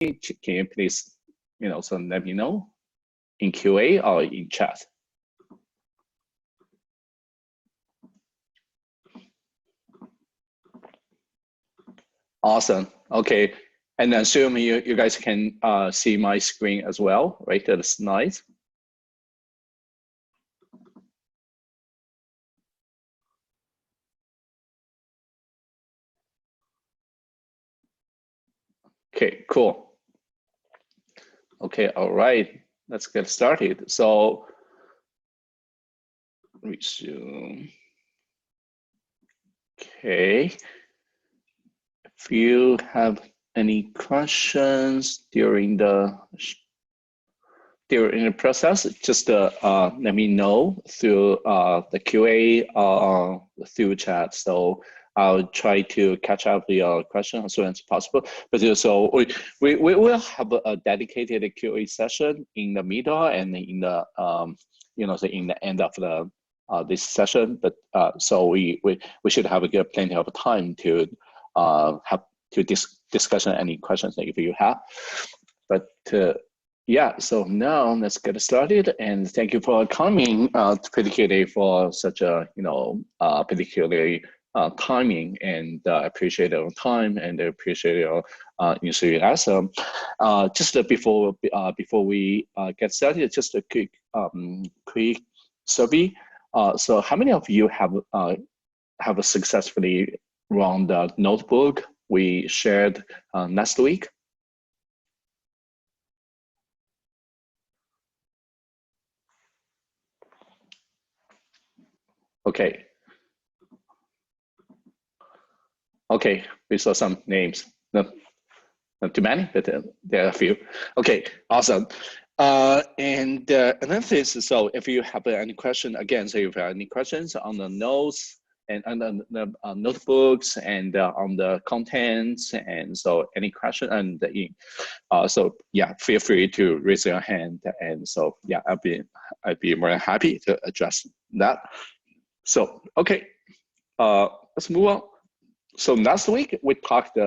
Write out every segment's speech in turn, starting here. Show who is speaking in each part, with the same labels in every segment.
Speaker 1: can you please, so let me know in QA or in chat. Awesome. Okay. And then assume you guys can see my screen as well, right? The slides. Okay, cool. Okay, all right. Let's get started. So resume. Okay. If you have any questions during the process, just let me know through the QA through chat. So I'll try to catch up your question as soon as possible. But so we will have a dedicated QA session in the middle and in the so in the end of the this session. But so we should have plenty of time to have to discuss any questions that if you have. But yeah, so now let's get started, and thank you for coming, particularly for such a particularly timing, and appreciate your time and appreciate your enthusiasm. Just before we get started, just a quick survey. So how many of you have successfully run the notebook we shared last week? Okay. Okay, we saw some names. Not too many, but there are a few. Okay, awesome. And another thing is, so if you have any question, again, so if you have any questions on the notes and on the notebooks and on the contents, and so any question, and so yeah, feel free to raise your hand, and so yeah, I'd be more than happy to address that. So okay, let's move on. So last week we talked,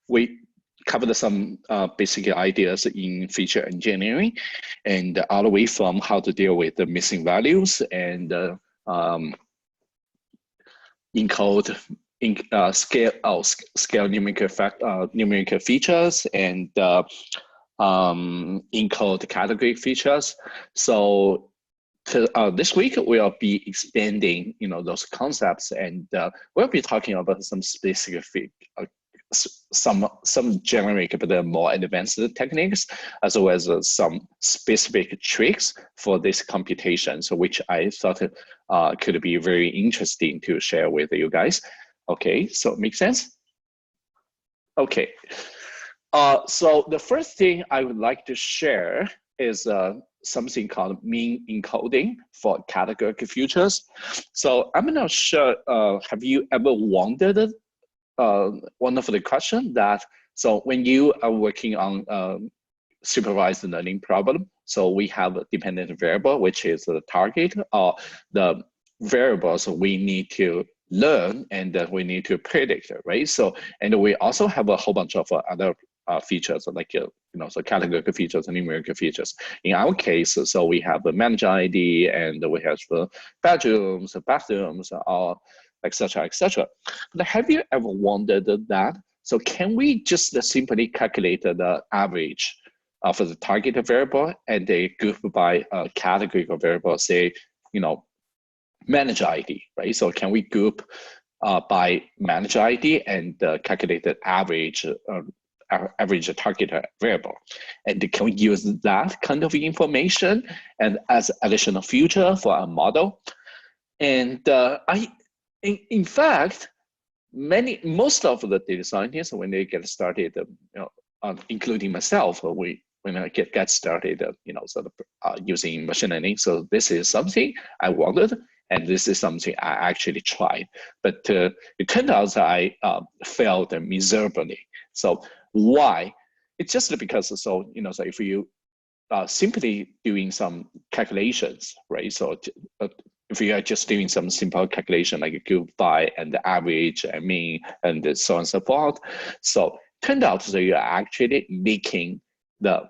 Speaker 1: we covered some basic ideas in feature engineering, and all the way from how to deal with the missing values and encode scale numerical features and encode category features. So this week we'll be expanding, those concepts, and we'll be talking about some specific, some generic but more advanced techniques, as well as some specific tricks for this computation, so which I thought could be very interesting to share with you guys. Okay, so make sense? Okay. So the first thing I would like to share is something called mean encoding for categorical features. So I'm not sure, have you ever wondered one of the questions that, so when you are working on supervised learning problem, so we have a dependent variable, which is the target, or the variables we need to learn and that we need to predict, right? So, and we also have a whole bunch of other features like so categorical features and numerical features. In our case, so we have the manager ID and we have the bedrooms, bathrooms, or etc., etc. But have you ever wondered that? So can we just simply calculate the average of the target variable and they group by a categorical variable, say, manager ID, right? So can we group by manager ID and calculate the average target variable? And can we use that kind of information and as additional feature for our model? And in fact, most of the data scientists, when they get started, including myself, when I get started, sort of using machine learning. So this is something I wanted, and this is something I actually tried. But it turned out that I failed miserably. So why? It's just because, so if you simply doing some calculations, right? So if you are just doing some simple calculation like group by and the average and mean and so on and so forth, so turned out that you're actually leaking the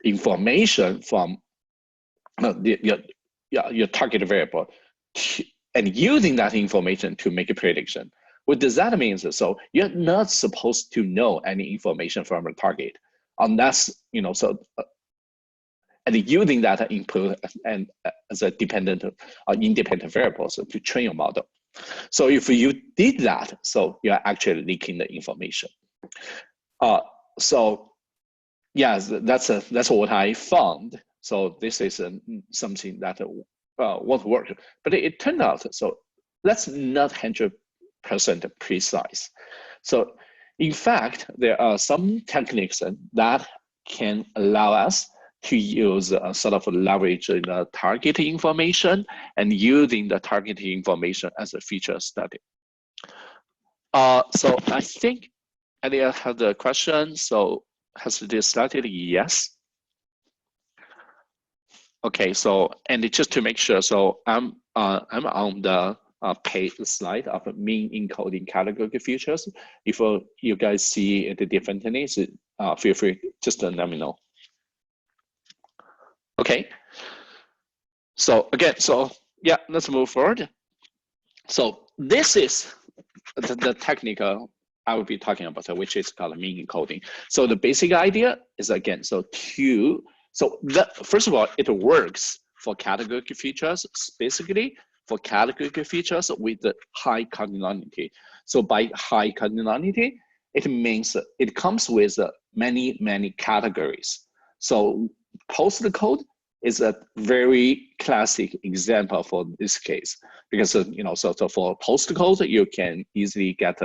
Speaker 1: information from your target variable and using that information to make a prediction. What does that mean? So you're not supposed to know any information from a target unless, and using that input and as a dependent or independent variables to train your model. So if you did that, so you're actually leaking the information. So yes, that's what I found. So this is something that won't work. But it turned out, so that's not 100% precise. So in fact, there are some techniques that can allow us to use a sort of leverage the target information and using the target information as a feature study. So I think Elia had a question. So has this started? Yes. Okay, so and just to make sure, so I'm on the page slide of mean encoding categorical features. If you guys see it differently, so, feel free just let me know. Okay. So again, so yeah, let's move forward. So this is the technique I will be talking about, which is called mean encoding. So the basic idea is again, first of all, it works for categorical features, specifically for categorical features with the high cardinality. So by high cardinality, it means it comes with many categories. So postcode is a very classic example for this case, because so for postcode you can easily get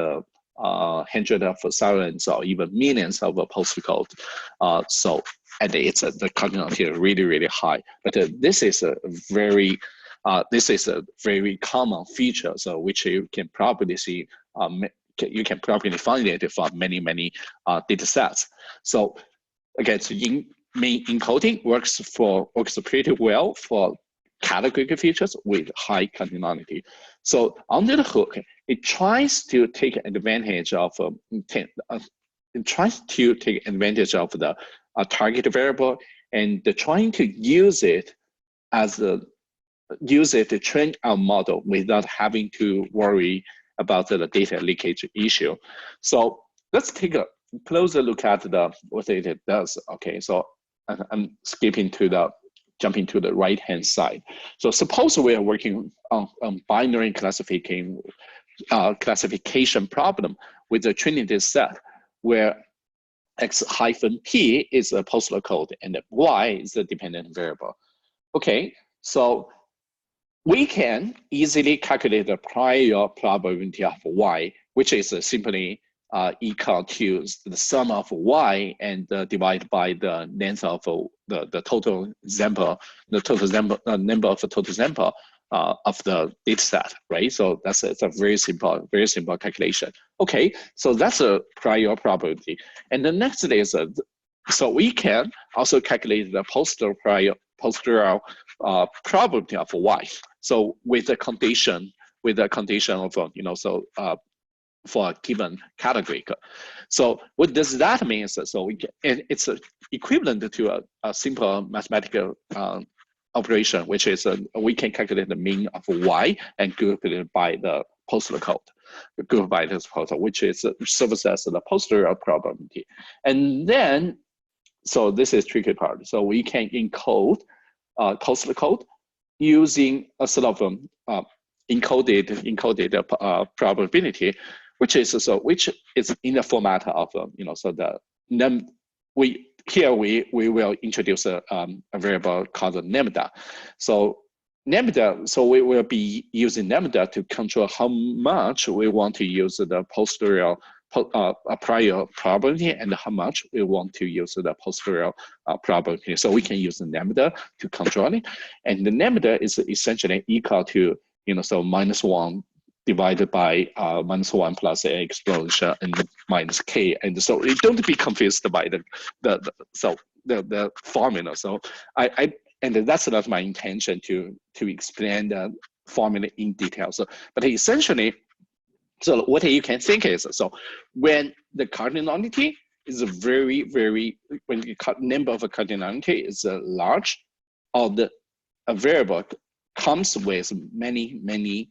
Speaker 1: hundreds of thousands or even millions of postcode. And it's the cardinality is really high. But this is a very common feature, so which you can probably see. You can probably find it for many data sets. So again, so mean encoding works pretty well for categorical features with high cardinality. So under the hook, it tries to take advantage of the target variable and trying to use it to train our model without having to worry about the data leakage issue. So let's take a closer look at what it does. Okay, so I'm jumping to the right-hand side. So suppose we are working on binary classification problem with a training data set where x-p is a postal code and y is the dependent variable. Okay, so we can easily calculate the prior probability of y, which is simply equal to the sum of y and divided by the length of the total sample, number of total sample of the data set, right? So it's a very simple calculation. Okay, so that's a prior probability. And the next is so we can also calculate the posterior probability of y. So with the condition of for a given category. So what does that mean? So we can, and it's equivalent to a simple mathematical operation, which is we can calculate the mean of y and group it by the postal code, which serves as the posterior probability. And then, so this is tricky part. So we can encode postal code using a sort of encoded probability, which is in the format of we will introduce a variable called lambda. So we will be using lambda to control how much we want to use the posterior prior probability and how much we want to use the posterior probability. So we can use the lambda to control it, and the lambda is essentially equal to -1 divided by -1 plus a exponential and minus k. And so don't be confused by the formula. So and that's not my intention to explain the formula in detail. So, but essentially, so what you can think is, so when the cardinality is a very, when the number of cardinality is large, or a variable comes with many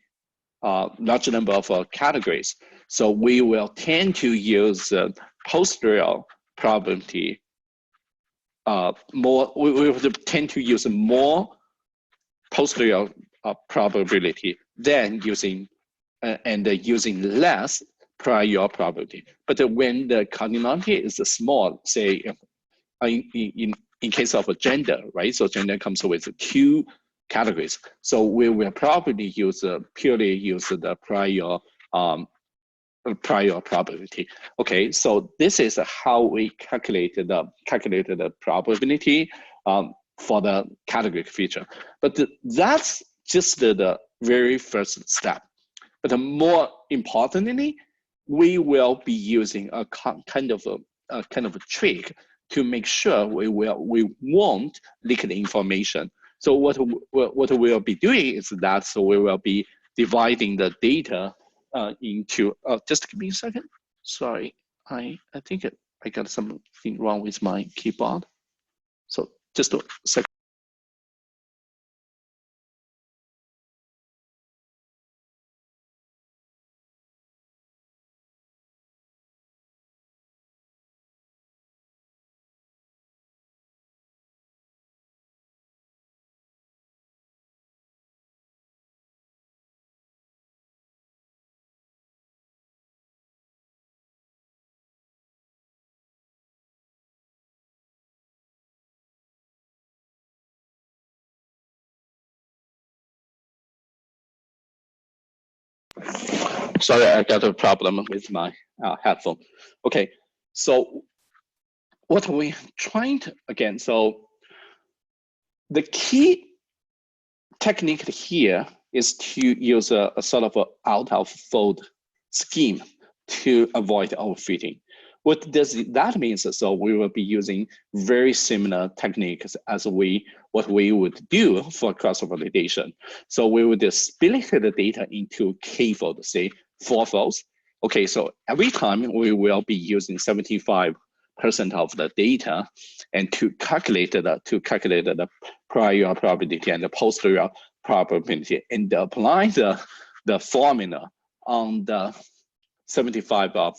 Speaker 1: large number of categories. So we will tend to use posterior probability more. We will tend to use more posterior probability than using using less prior probability. But when the cardinality is small, say in case of a gender, right? So gender comes with 2 categories. So we will probably purely use the prior probability. Okay, so this is how we calculated the probability for the categorical feature. But that's just the very first step. But more importantly, we will be using a kind of a trick to make sure we won't leak the information. So what we'll be doing is that, so we will be dividing the data into, just give me a second. Sorry, I think I got something wrong with my keyboard. So just a second. Sorry, I got a problem with my headphone. Okay, so what we're trying to, again, so the key technique here is to use a sort of out of fold scheme to avoid overfitting. What does that mean? So we will be using very similar techniques as what we would do for cross-validation. So we would split the data into k-fold, say 4 folds. Okay, so every time we will be using 75% of the data, and to calculate the prior probability and the posterior probability, and apply the formula on the 75%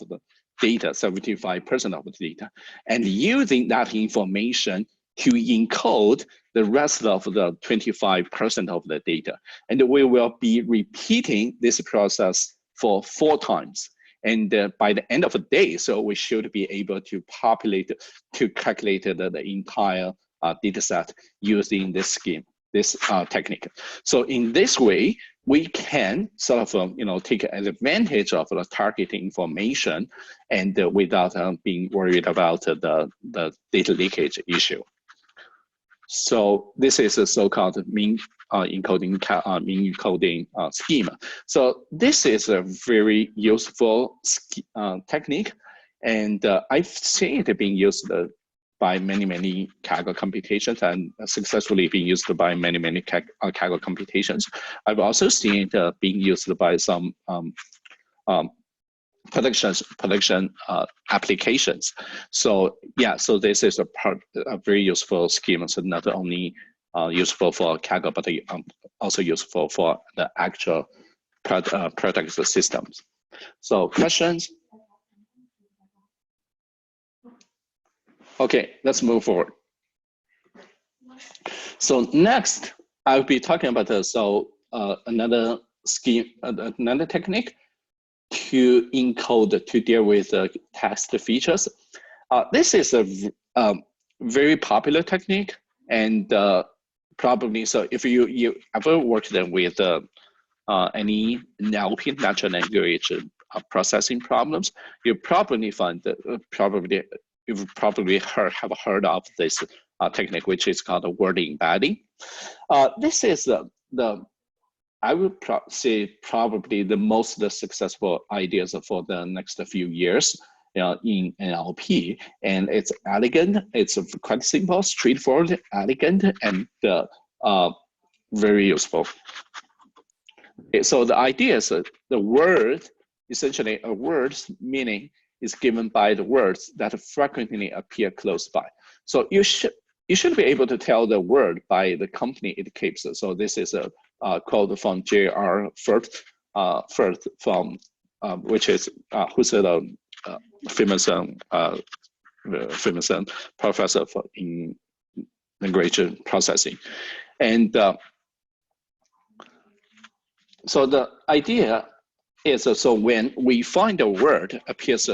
Speaker 1: of the data, and using that information to encode the rest of the 25% of the data. And we will be repeating this process for 4 times. And by the end of the day, so we should be able to calculate the entire data set using this scheme, this technique. So in this way, we can sort of take advantage of the target information, and without being worried about the data leakage issue. So this is a so-called mean encoding scheme. So this is a very useful technique, and I've seen it being used by many Kaggle computations, and successfully being used by many Kaggle computations. I've also seen it being used by some production applications. So yeah, so this is a very useful scheme. So not only useful for Kaggle, but also useful for the actual product systems. So questions? Okay, let's move forward. So next, I'll be talking about another scheme, another technique to encode, to deal with text features. This is a very popular technique, and probably, so if you ever worked with any NLP, natural language processing problems, you probably find that you've probably have heard of this technique, which is called word embedding. This is I would say probably the most successful ideas for the next few years in NLP, and it's elegant. It's quite simple, straightforward, elegant, and very useful. Okay, so the idea is the word, essentially a word meaning is given by the words that frequently appear close by. So you should be able to tell the word by the company it keeps. So this is a quote from J.R. Firth, from which is who's a famous professor in language processing, and so the idea is so when we find a word appears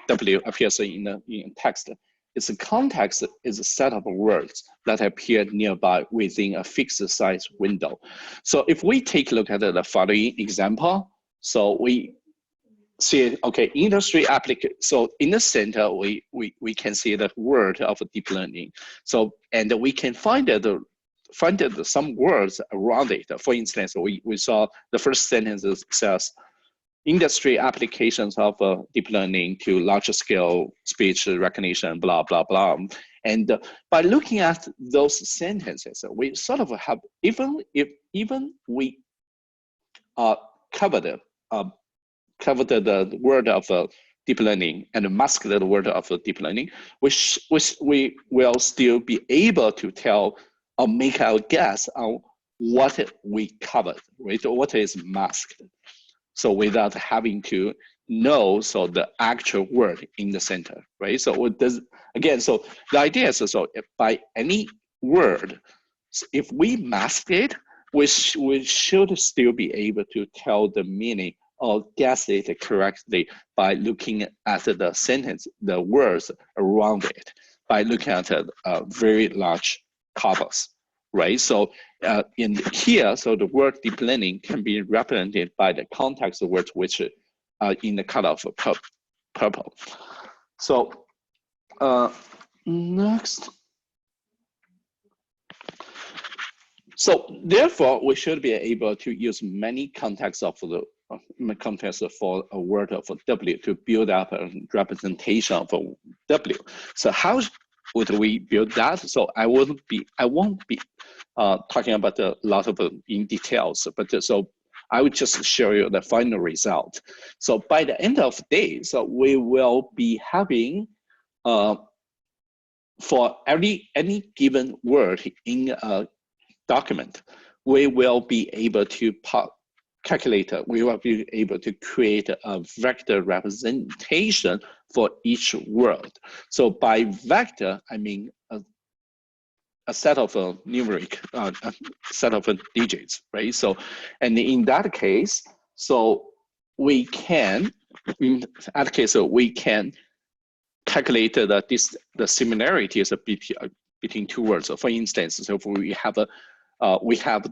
Speaker 1: W appears in text, its context is a set of words that appear nearby within a fixed size window. So if we take a look at the following example, so we see, okay, industry application. So in the center, we can see the word of deep learning. So, and we can find some words around it. For instance, we saw the first sentence says, industry applications of deep learning to large scale speech recognition, blah, blah, blah. And by looking at those sentences, we sort of have, even we covered the word of deep learning and masked the word of deep learning, which we will still be able to tell or make our guess on what we covered, right? Or what is masked. So without having to know the actual word in the center, right? So again, so the idea is, so if by any word, if we mask it, we should still be able to tell the meaning or guess it correctly by looking at the sentence, the words around it, by looking at very large corpus, right? So in here, so the word deep learning can be represented by the context words which are in the color of purple. So next. So therefore, we should be able to use many contexts for a word of W to build up a representation of a W. So how would we build that? So I won't be talking about a lot of in details, but so I would just show you the final result. So by the end of the day, so we will be having for any given word in a document, we will be able to we will be able to create a vector representation for each word. So by vector, I mean a set of numeric, a set of digits, right? So, and in that case, so we can, we can calculate the similarities between two words. So for instance, so if we have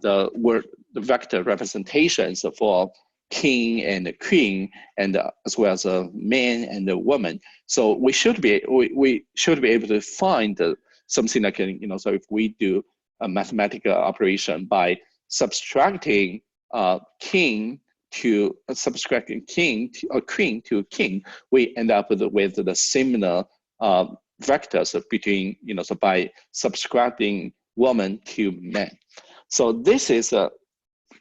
Speaker 1: the vector representations for king and queen, and as well as a man and a woman. So we should be able to find something like, so if we do a mathematical operation by subtracting king to queen to king, we end up with the similar vectors between, so by subtracting woman to man. So this is a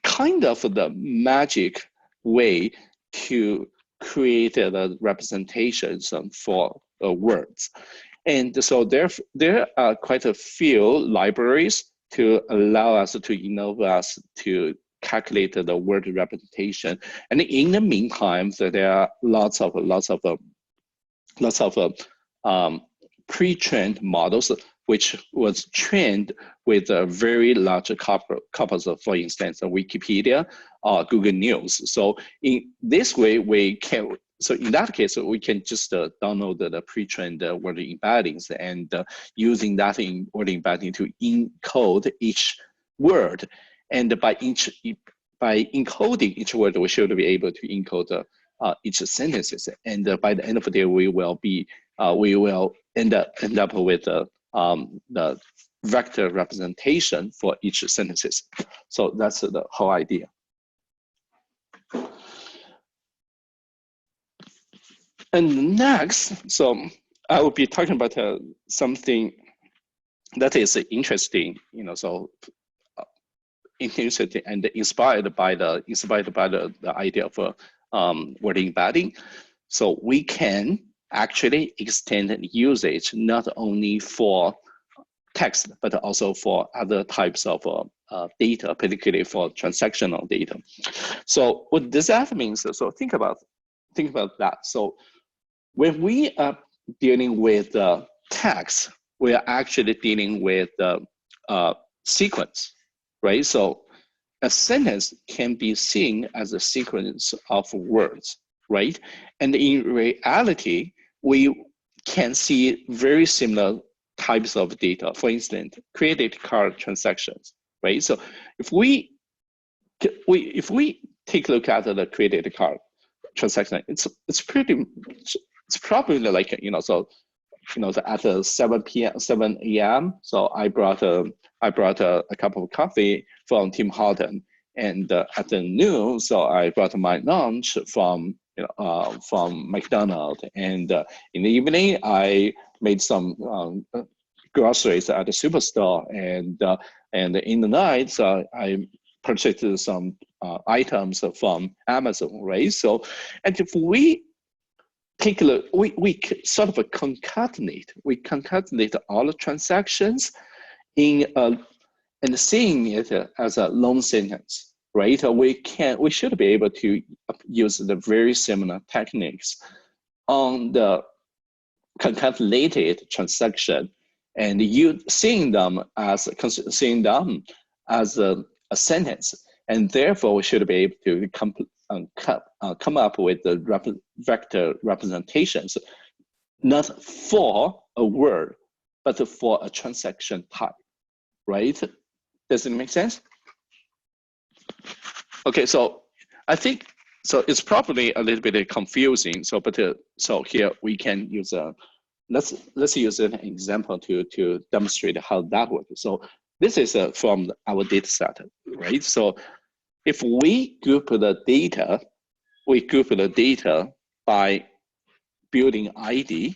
Speaker 1: kind of the magic way to create the representations for words. And so there are quite a few libraries to allow us to enable us to calculate the word representation. And in the meantime, so there are lots of pre-trained models which was trained with a very large corpus of, for instance, Wikipedia or Google News. So in this way, we can, so in that case, we can just download the pre-trained word embeddings and using that in word embedding to encode each word. And by encoding each word, we should be able to encode each sentences. And by the end of the day, we will end up with the vector representation for each sentences. So that's the whole idea. And next, so I will be talking about something that is interesting, so interesting and inspired by the idea of word embedding. So we can actually extend usage not only for text, but also for other types of data, particularly for transactional data. So what does that mean? So think about that. So when we are dealing with text, we are actually dealing with sequence, right? So a sentence can be seen as a sequence of words, right? And in reality, we can see very similar types of data. For instance, credit card transactions, right? So if we take a look at the credit card transaction, it's probably like at 7 a.m. So I brought a cup of coffee from Tim Horton, and at the noon, so I brought my lunch from McDonald's, and in the evening I made some groceries at the superstore, and in the night, so I purchased some items from Amazon, right? So, and if we take a look, we sort of concatenate all the transactions in and seeing it as a long sentence, right? We should be able to use the very similar techniques on the concatenated transaction, and you seeing them as a sentence, and therefore we should be able to come up with the vector representations, not for a word, but for a transaction type, right? Does it make sense? Okay, so I think it's probably a little bit confusing. So here we can use let's use an example to demonstrate how that works. So this is from our data set, right? So if we group the data, by building ID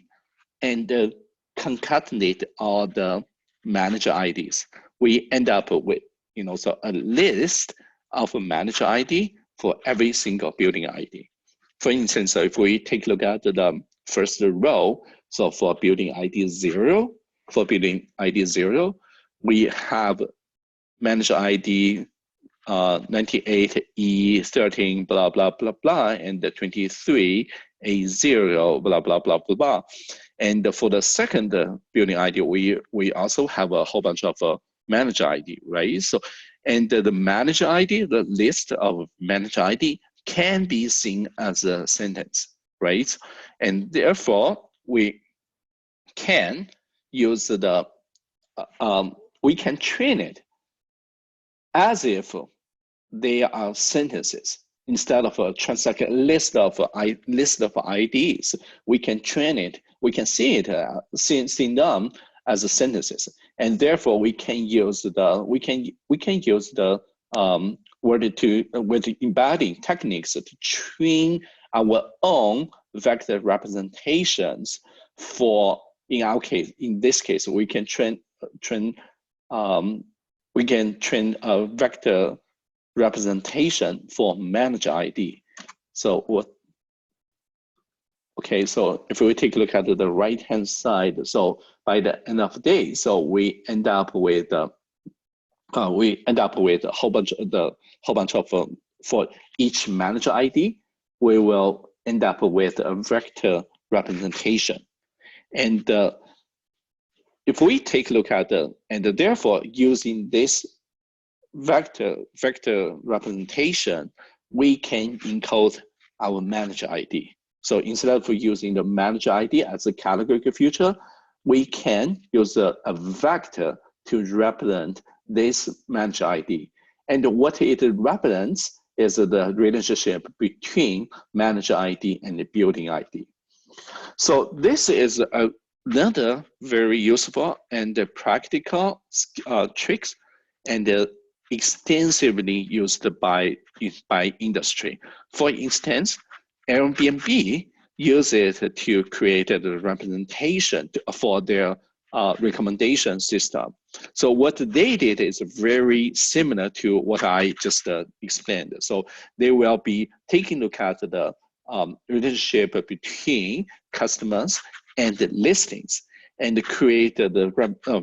Speaker 1: and concatenate all the manager IDs. We end up with a list of a manager ID for every single building ID. For instance, if we take a look at the first row, so for building ID 0, we have manager ID 98E13 blah blah blah blah, and the 23A0 blah blah blah blah blah. And for the second building ID, we also have a whole bunch of manager ID, right? So, and the manager ID, the list of manager ID can be seen as a sentence, right? And therefore, we can use we can train it as if they are sentences instead of a transaction list of IDs. We can train it. We can see it seen them as sentences, and therefore we can use the with embedding techniques to train our own vector representations for. In this case, we can train a vector representation for manager ID. So so if we take a look at the right-hand side, so by the end of the day, so we end up with a whole bunch of for each manager ID, we will end up with a vector representation. And if we take a look at and therefore using this vector representation, we can encode our manager ID. So instead of using the manager ID as a categorical feature, we can use a vector to represent this manager ID. And what it represents is the relationship between manager ID and the building ID. So this is another very useful and practical tricks, and extensively used by industry. For instance, Airbnb uses it to create the representation for their recommendation system. So what they did is very similar to what I just explained. So they will be taking a look at the relationship between customers and the listings, and create the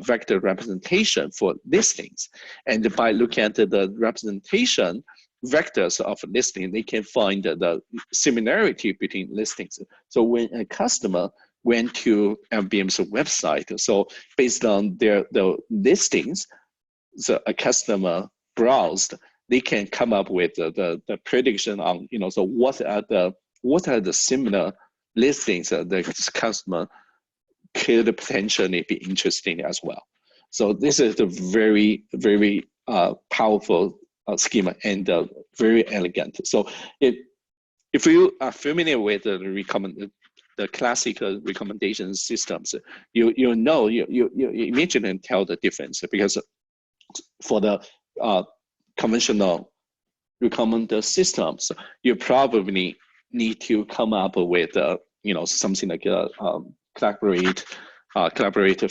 Speaker 1: vector representation for listings. And by looking at the representation vectors of listing, they can find the similarity between listings. So when a customer went to MBM's website, so based on the listings, so a customer browsed, they can come up with the prediction on, so what are the similar listings that the customer could potentially be interesting as well. So this is a very, very powerful schema and very elegant. So if you are familiar with the classical recommendation systems, you immediately tell the difference, because for the conventional recommender systems, you probably need to come up with something like collaborate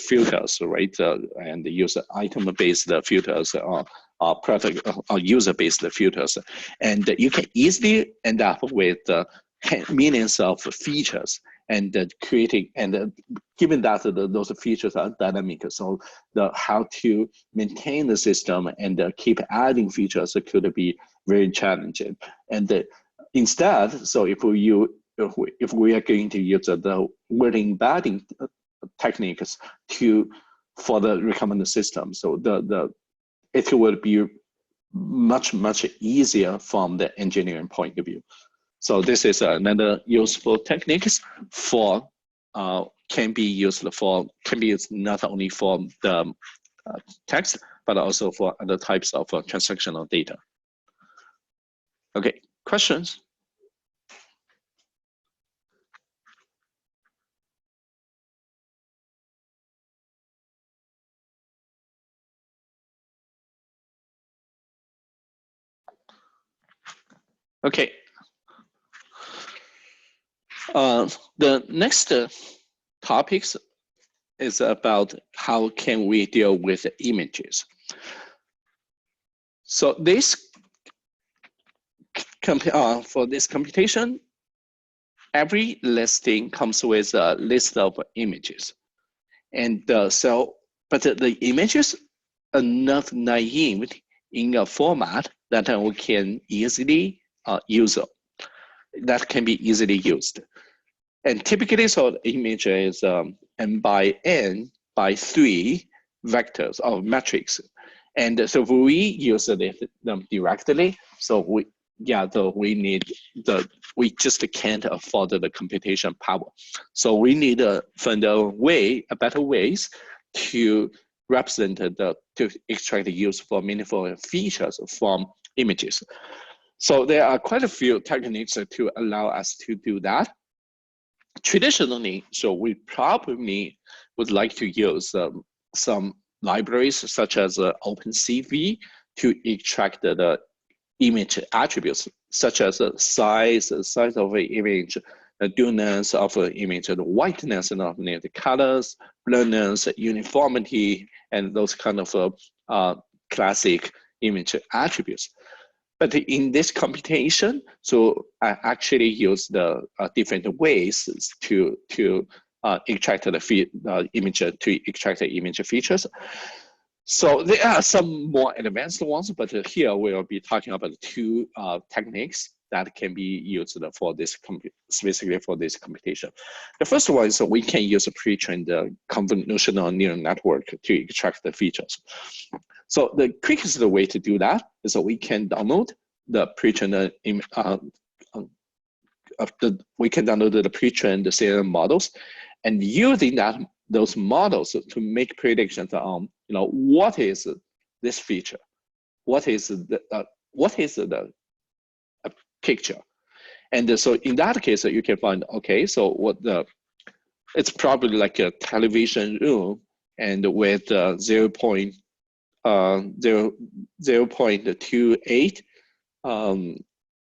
Speaker 1: filters, right? And use item-based filters or product or user-based filters, and you can easily end up with millions of features, and creating, and given that those features are dynamic, so how to maintain the system and keep adding features could be very challenging. And instead, so if we are going to use the word embedding techniques for the recommender system, so it will be much easier from the engineering point of view. So this is another useful techniques for can be used not only for the text, but also for other types of transactional data. Okay, questions? Okay. The next topics is about how can we deal with images. So this for this computation, every listing comes with a list of images, and but the images are not naive in a format that we can easily use. That can be easily used. And typically, so the image is n by n by 3 vectors of matrix. And so if we use them directly, so we just can't afford the computation power. So we need to find better ways to represent to extract the useful, meaningful features from images. So there are quite a few techniques to allow us to do that. Traditionally, so we probably would like to use some libraries such as OpenCV to extract the image attributes, such as size of the image, the dualness of the image, the whiteness of the colors, blurriness, uniformity, and those kind of classic image attributes. But in this computation, so I actually use the different ways to extract the image, to extract the image features. So there are some more advanced ones, but here we'll be talking about 2 techniques that can be used for this specifically for this computation. The first one is we can use a pre-trained convolutional neural network to extract the features. So the quickest way to do that is that we can download the pre-trained CNN models, and using those models to make predictions on what is this feature, what is the picture. And so in that case, you can find, okay, so it's probably like a television room, and with 0.28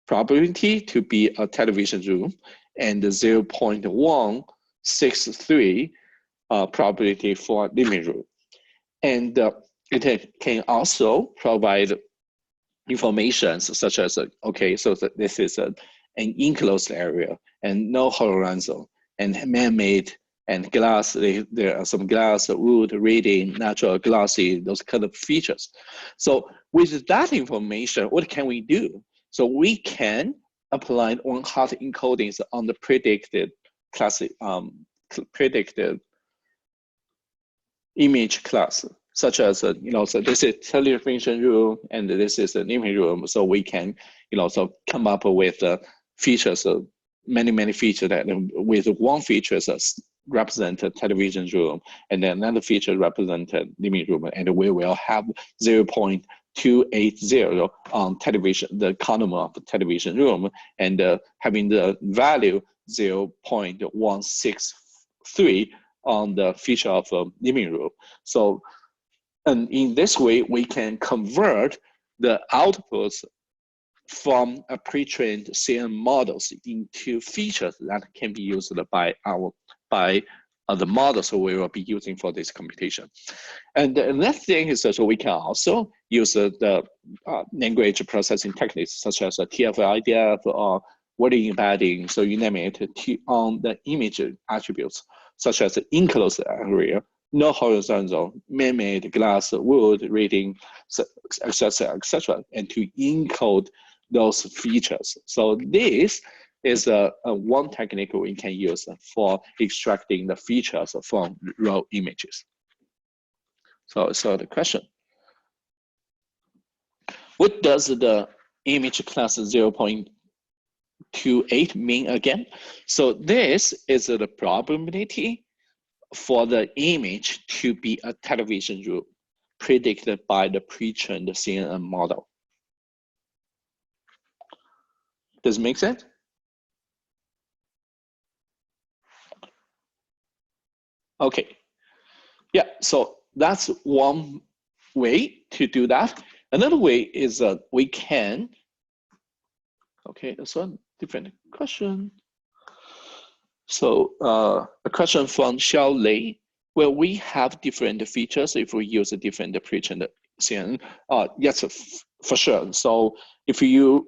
Speaker 1: probability to be a television room, and 0.163 probability for living room. And it can also provide information such as, okay, so this is an enclosed area, and no horizontal, and man-made, and glass. There are some glass, wood, reading, natural, glossy, those kind of features. So with that information, what can we do? So we can apply one-hot encodings on the predicted predicted image class, such as so this is television room and this is an image room. So we can so come up with features, many features that with one feature represent a television room, and then another feature represent a living room, and we will have 0.280 on television, the column of the television room, and having the value 0.163 on the feature of a living room. So, and in this way, we can convert the outputs from a pre-trained CNN models into features that can be used by the models we will be using for this computation. And the next thing is that we can also use the language processing techniques such as TF-IDF or word embedding, so you name it, on the image attributes such as enclosed area, no horizontal, man-made, glass, wood, reading, etc., and to encode those features. So this is one technique we can use for extracting the features from raw images. So the question, what does the image class 0.28 mean again? So this is the probability for the image to be a television room predicted by the pre-trained CNN model. Does it make sense? Okay, yeah, so that's one way to do that. Another way is we can, okay, that's one different question. So a question from Xiao Lei, will we have different features if we use a different pre-trained CNN? Yes, for sure. So if we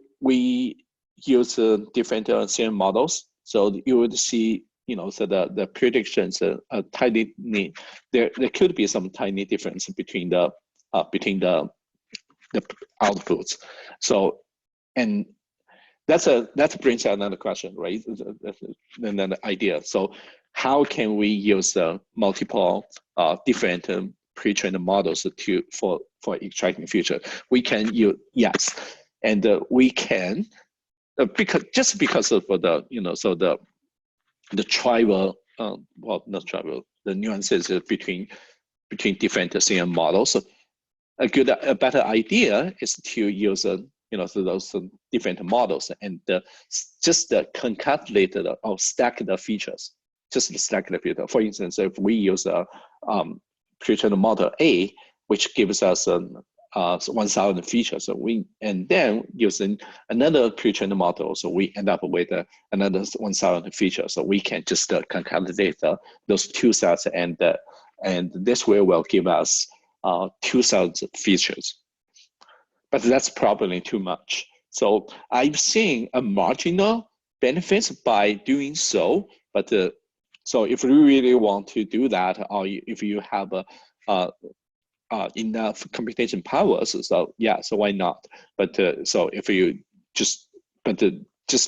Speaker 1: use different CNN models, so you would see, so the predictions are tiny. There could be some tiny difference between the outputs. So, and that brings another question, right? Another idea. So how can we use multiple different pre-trained models for extracting feature? We can use, yes, and we can because of the so the tribal well, not tribal, the nuances between different CNN models. A better idea is to use so those different models and just concatenate or stack the features, just stack the feature. For instance, if we use a pre-trained model A, which gives us 1,000 features, so and then using another pre-trained model, so we end up with another 1,000 features. So we can just concatenate those two sets, and this way will give us 2,000 features. But that's probably too much. So I'm seeing a marginal benefits by doing so. But so if you really want to do that, or if you have enough computation powers, so yeah, so why not? But so if you just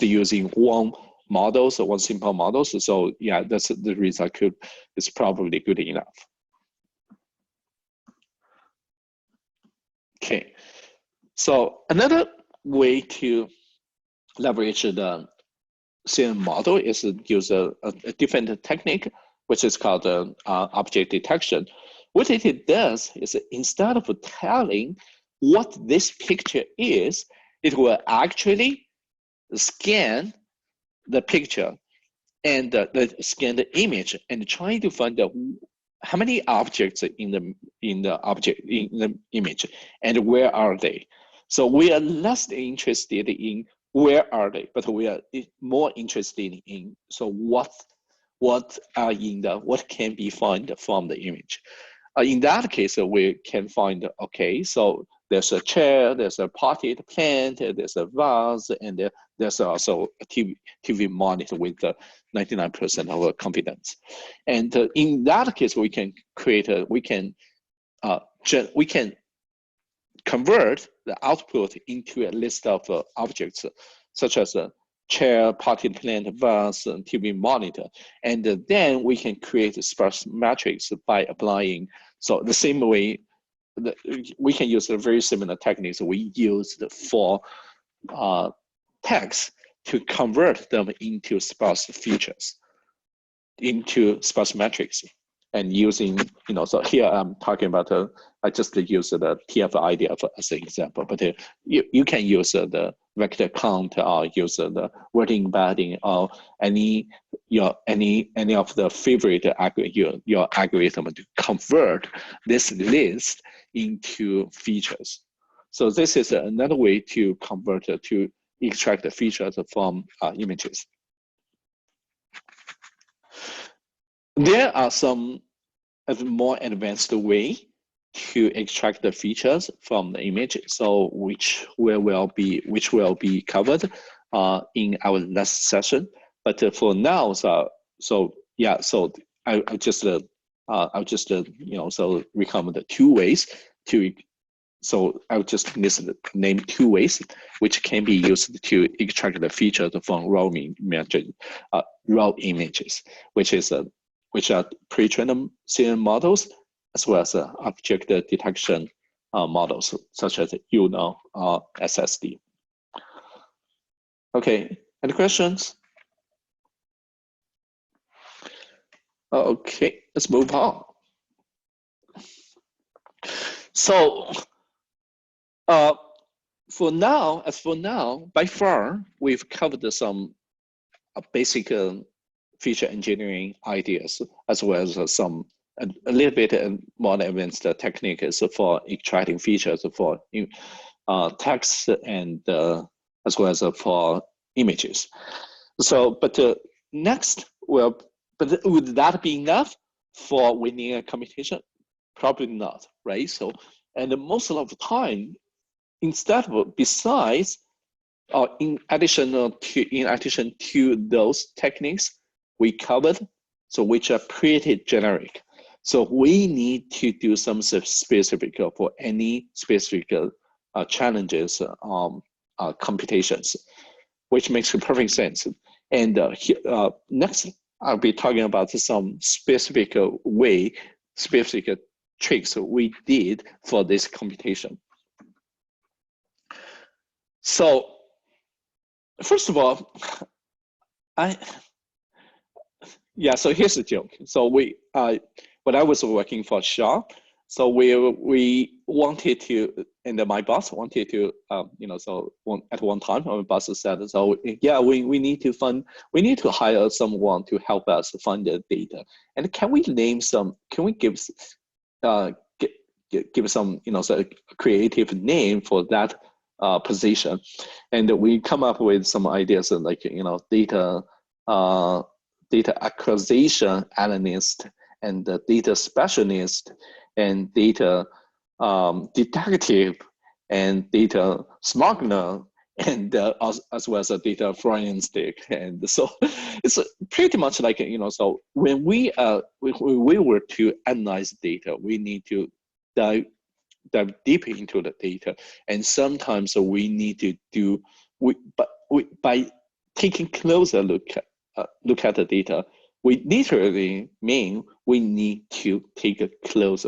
Speaker 1: using one model, so one simple model, so yeah, that's the result is probably good enough. Okay. So another way to leverage the CNN model is to use a different technique, which is called object detection. What it does is instead of telling what this picture is, it will actually scan the picture and scan the image and try to find how many objects in the image and where are they. So we are less interested in where are they, but we are more interested in what can be found from the image. In that case, we can find, okay, so there's a chair, there's a potted plant, there's a vase, and there's also a TV monitor with 99% of confidence. And in that case, we can create we can convert the output into a list of objects, such as a chair, potted plant, vase, and TV monitor. And then we can create a sparse matrix by applying, so the same way, we can use a very similar techniques we used for text to convert them into sparse features, into sparse matrix. And using, so here I'm talking about, I just use the TF idea as an example, but you can use the vector count or use the word embedding or any of the favorite your algorithm to convert this list into features. So this is another way to convert, to extract the features from images. There are some more advanced way to extract the features from the image, so which will be covered in our next session. But for now, so I'll just recommend the 2 ways to. So I'll just name 2 ways which can be used to extract the features from raw images, which are pre-trained CNN models, as well as object detection models, such as UNO or SSD. Okay, any questions? Okay, let's move on. So, for now, by far, we've covered some basic feature engineering ideas, as well as some a little bit more advanced techniques for extracting features for text and as well as for images. So, but next, but would that be enough for winning a competition? Probably not, right? So, and most of the time, besides, in addition to those techniques we covered, so which are pretty generic. So we need to do some specific for any specific challenges, computations, which makes perfect sense. And next, I'll be talking about some specific tricks we did for this computation. So, first of all, so here's the joke. So when I was working for Shaw, so we wanted to, and my boss wanted to, at one time, my boss said, so yeah, we need to hire someone to help us find the data. And can we give some, so creative name for that position? And we come up with some ideas like, data acquisition analyst, and the data specialist, and data detective, and data smuggler, and as well as a data forensic. And so it's pretty much like, so when we were to analyze data, we need to dive deep into the data, and sometimes we need to do by taking closer look at the data, we literally mean we need to take a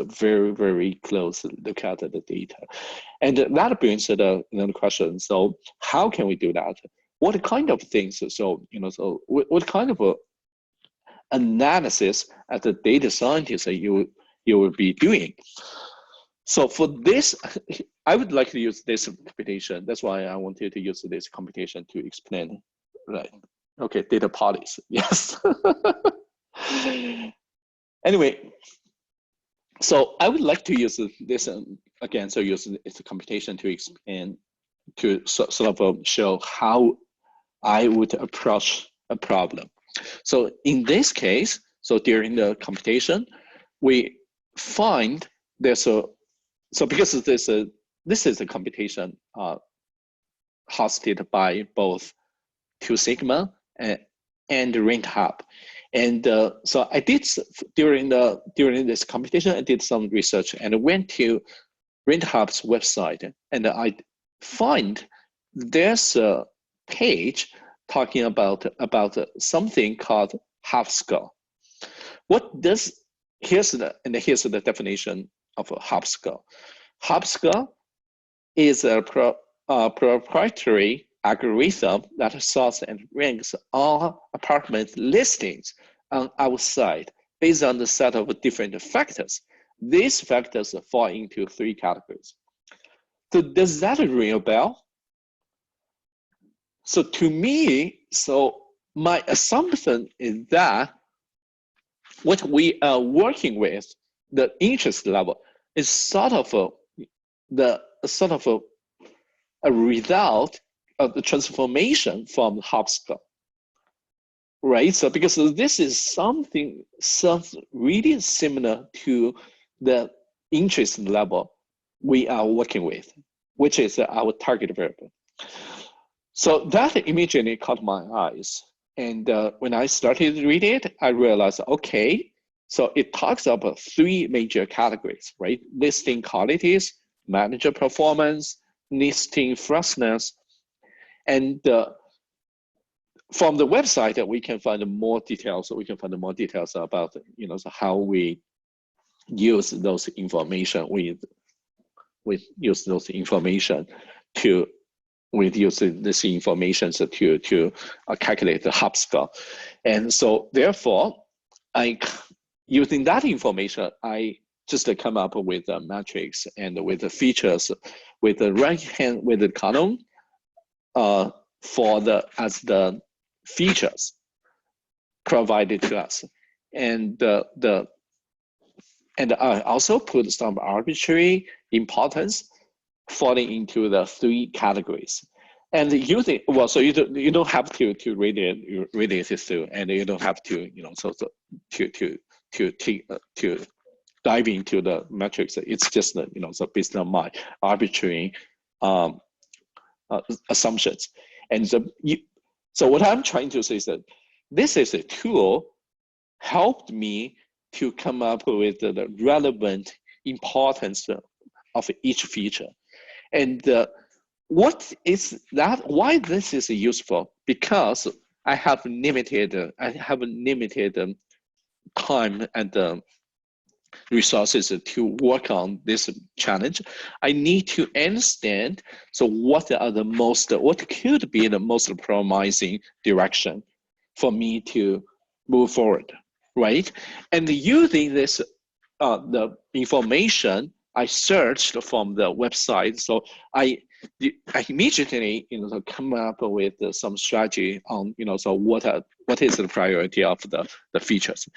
Speaker 1: very, very close look at the data. And that brings to another question. So how can we do that? What kind of things? So, what kind of analysis as a data scientist you will be doing? So for this, I would like to use this computation. That's why I wanted to use this computation to explain, right? Okay, data policy, yes. Anyway, so I would like to use this again. So use this computation to explain, to sort of show how I would approach a problem. So in this case, so during the computation, we find there's because this is a computation hosted by both Two Sigma, and Rent Hub. And so I did, during this competition, I did some research and I went to Rent Hub's website, and I find there's a page talking about something called hopscore. Here's the definition of a hopscore. Hopscore is a proprietary algorithm that sorts and ranks all apartment listings on our site based on the set of different factors. These factors fall into three categories. So does that ring a bell? So to me, my assumption is that what we are working with, the interest level, is sort of a result of the transformation from hopscore, right? So because this is something really similar to the interest level we are working with, which is our target variable. So that immediately caught my eyes. And when I started to read it, I realized, okay, so it talks about three major categories, right? Listing qualities, manager performance, listing freshness. And from the website, we can find more details. So we can find more details about, so how we use those information. We use this information to calculate the hopscore. And so therefore, using that information, I just come up with a matrix and with the features, with the with the column as the features provided to us. And and I also put some arbitrary importance falling into the three categories. And using, well, so you don't have to read it through, and you don't have to, to dive into the metrics. It's just, so based on my arbitrary assumptions. And so what I'm trying to say is that this is a tool helped me to come up with the relevant importance of each feature. And what is that? Why this is useful? Because I have limited time and resources to work on this challenge. I need to understand, so what could be the most promising direction for me to move forward, right? And using this, the information I searched from the website, so I immediately, come up with some strategy on, so what is the priority of the features.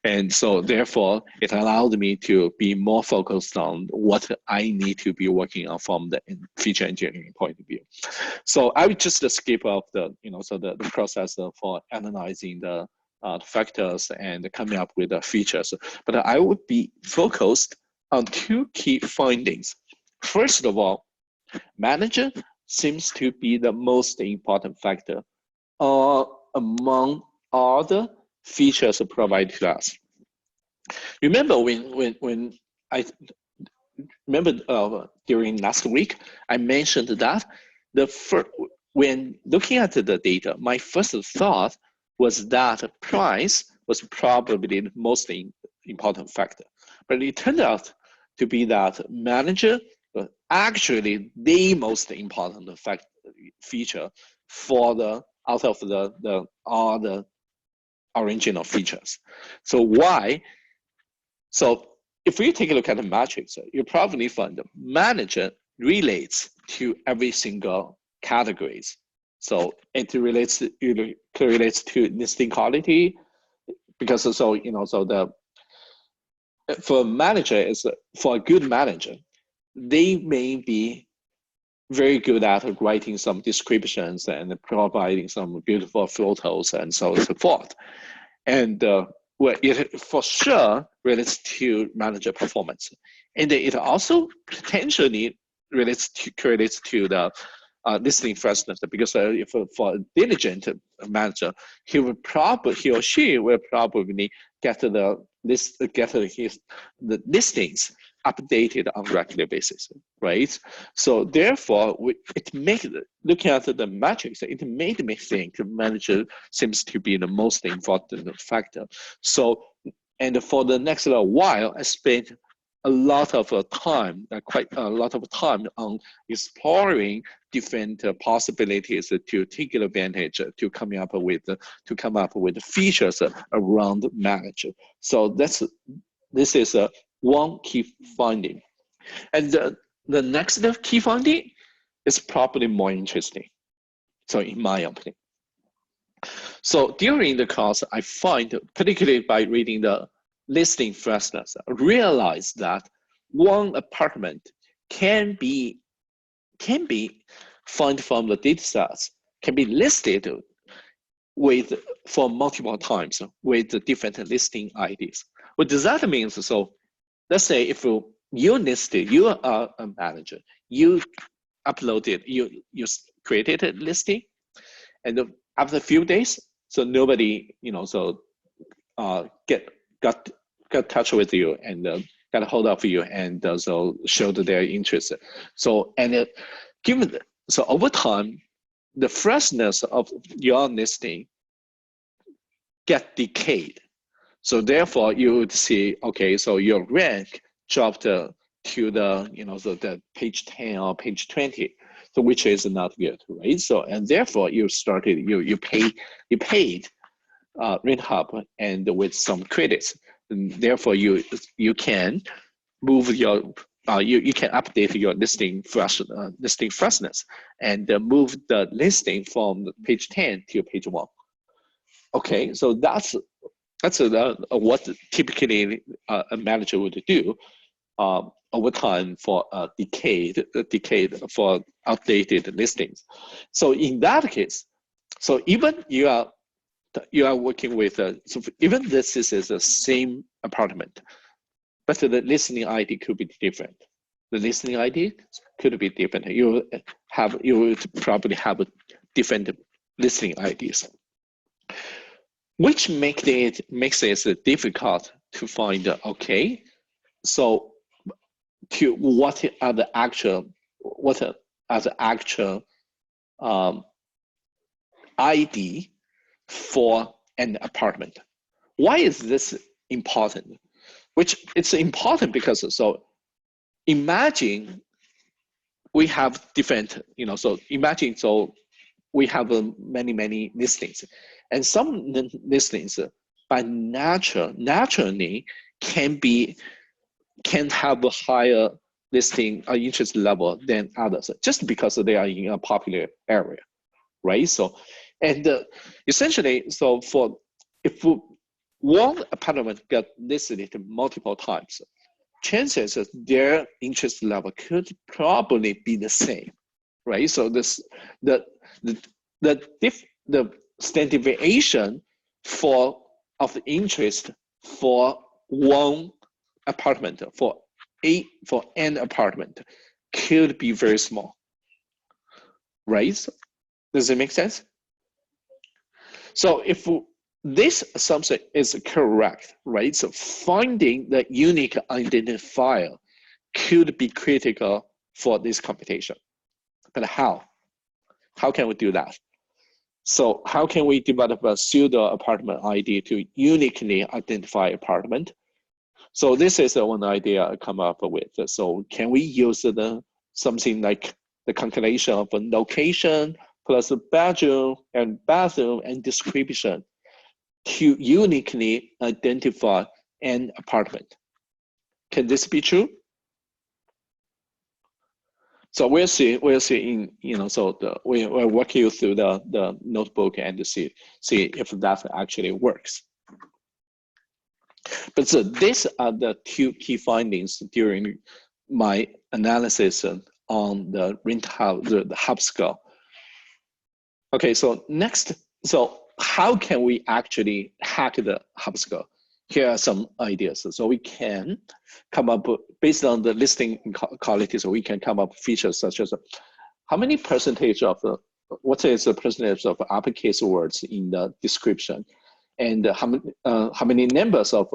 Speaker 1: And so therefore, it allowed me to be more focused on what I need to be working on from the feature engineering point of view. So I would just skip off the process for analyzing the factors and coming up with the features. But I would be focused on two key findings. First of all, manager seems to be the most important factor among all the features provided to us. Remember when I remember during last week, I mentioned that when looking at the data, my first thought was that price was probably the most important factor. But it turned out to be that manager was actually the most important feature out of all the original features. So why? So if you take a look at the matrix, you probably find the manager relates to every single categories. So it relates to listing quality, because for a good manager, they may be very good at writing some descriptions and providing some beautiful photos and so on and so forth. And it for sure relates to manager performance. And it also potentially correlates to the listing freshness, because if for a diligent manager, he or she will probably get the listings updated on a regular basis, right? So therefore, looking at the metrics, it made me think the manager seems to be the most important factor. So, and for the next little while, I spent a lot of time, quite a lot of time on exploring different possibilities to take advantage to come up with features around manager. So this is one key finding, and the next key finding is probably more interesting. So in my opinion, so during the course, I find, particularly by reading the listing freshness, I realized that one apartment can be found from the data sets, can be listed for multiple times with different listing IDs. What does that mean? So let's say if you are a manager, you uploaded, you created a listing, and after a few days, so nobody, got touch with you and got a hold of you, and so showed their interest. So so over time, the freshness of your listing get decayed. So therefore, you would see, okay, so your rank dropped to the page 10 or page 20, so which is not good, right? So and therefore you paid RentHub and with some credits, and therefore you can move your you can update your listing freshness and move the listing from page 10 to page 1. Okay, so that's what typically a manager would do over time for decade for outdated listings. So in that case, so even you are working with so even this is the same apartment, but the listing ID could be different. The listing ID could be different. You would probably have different listing IDs, which makes it difficult to find. Okay, so what are the actual ID for an apartment? Why is this important? Which it's important because so imagine we have different, so imagine so we have many listings, and some listings by naturally can have a higher listing interest level than others, just because they are in a popular area, right? So, and essentially, so if one apartment got listed multiple times, chances that their interest level could probably be the same, right? So the standard deviation of the interest for one apartment, for an apartment, could be very small, right? Does it make sense? So if this assumption is correct, right? So finding the unique identifier could be critical for this computation. But how? How can we do that? So how can we develop a pseudo apartment ID to uniquely identify apartment? So this is one idea I come up with. So can we use something like the calculation of a location plus a bedroom and bathroom and description to uniquely identify an apartment? Can this be true? So we'll see in, so we'll walk you through the notebook and see if that actually works. But so these are the two key findings during my analysis on the hopscore. Okay, so next, so how can we actually hack the hopscore? Here are some ideas. So we can come up, based on the listing quality, so we can come up with features such as how many percentage of what is the percentage of uppercase words in the description, and how many numbers of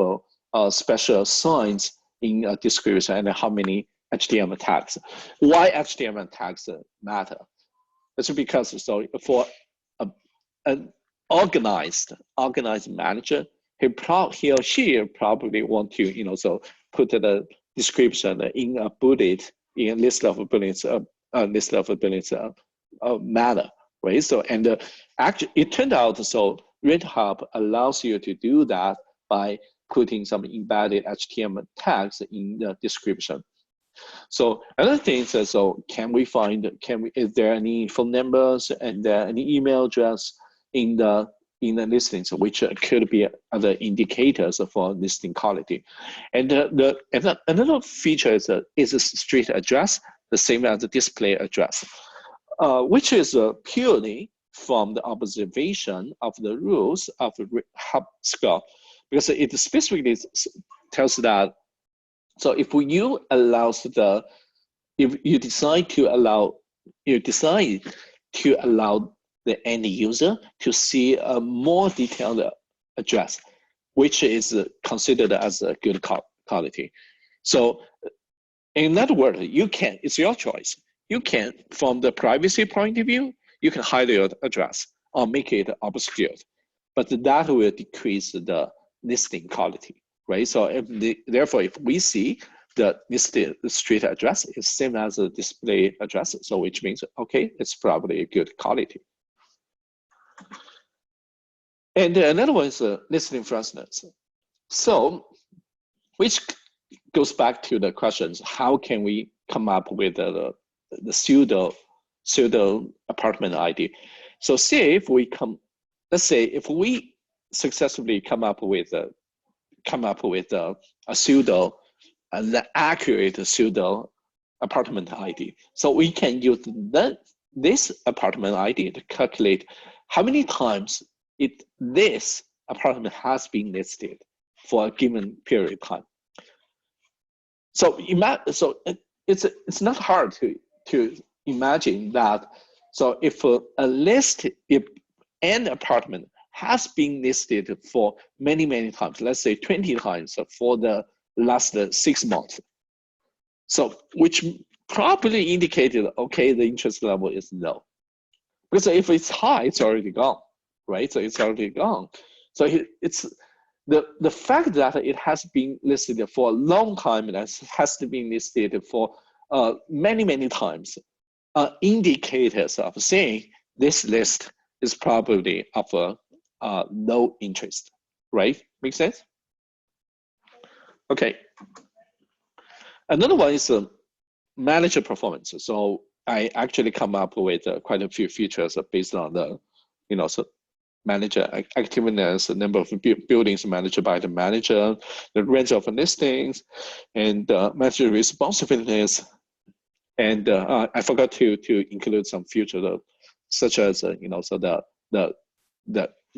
Speaker 1: special signs in a description, and how many HTML tags. Why HTML tags matter? It's because for an organized manager, he or she probably want to put the description in a bullet, in a list of bullets, manner, right? So actually it turned out RedHub allows you to do that by putting some embedded HTML tags in the description. So another thing is, is there any phone numbers and any email address in the listings, which could be other indicators for listing quality. And another feature is a street address, the same as the display address, which is purely from the observation of the rules of hopscore, because it specifically tells that. So if you decide to allow the end user to see a more detailed address, which is considered as a good quality. So in other words, it's your choice. You can, from the privacy point of view, you can hide your address or make it obscured, but that will decrease the listing quality, right? So therefore, if we see the listed street address is same as the display address, so which means, okay, it's probably a good quality. And another one is listing freshness. So, which goes back to the questions, how can we come up with the pseudo apartment ID? So let's say if we successfully come up with a pseudo, the accurate pseudo apartment ID. So we can use this apartment ID to calculate how many times this apartment has been listed for a given period of time. So it's not hard to imagine that. So if an apartment has been listed for many times, let's say 20 times for the last 6 months, so which probably indicated, okay, the interest level is low. Because if it's high, it's already gone, right? So it's already gone. So it's the fact that it has been listed for a long time and has been listed for many times indicators of saying this list is probably of low interest, right? Make sense? Okay. Another one is manager performance. So I actually come up with quite a few features based on the, so manager activeness, the number of buildings managed by the manager, the range of listings, and manager responsiveness. And I forgot to include some features such as so the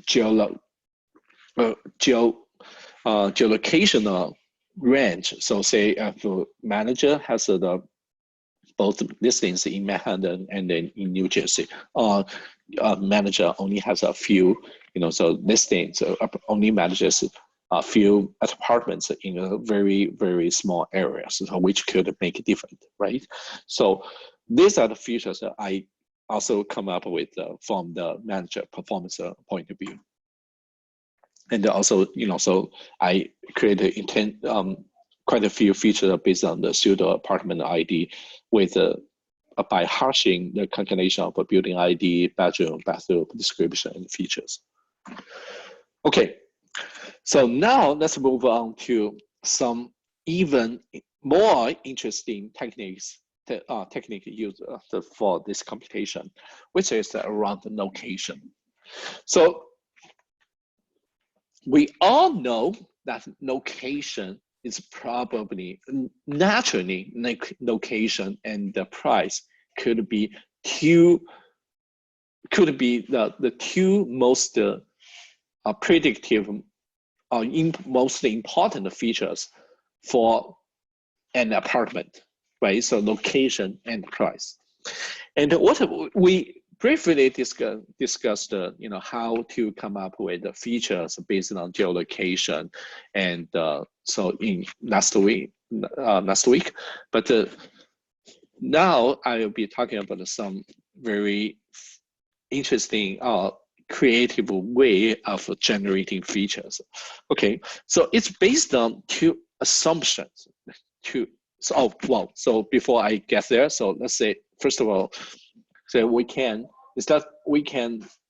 Speaker 1: geolocational range. So say if a manager has both listings in Manhattan and then in New Jersey, or manager only has a few, so listings, only manages a few apartments in a very small area, so which could make it different, right? So these are the features that I also come up with from the manager performance point of view. And also, so I created quite a few features based on the pseudo apartment ID with by hashing the concatenation of a building ID, bedroom, bathroom description, and features. Okay, so now let's move on to some even more interesting technique used for this computation, which is around the location. So we all know that location is probably naturally location and the price could be the two most predictive or most important features for an apartment, right? So location and price. And what we briefly discussed how to come up with the features based on geolocation, and so in last week, but now I will be talking about some very interesting creative way of generating features. Okay, so it's based on two assumptions. So before I get there, so let's say first of all, so we can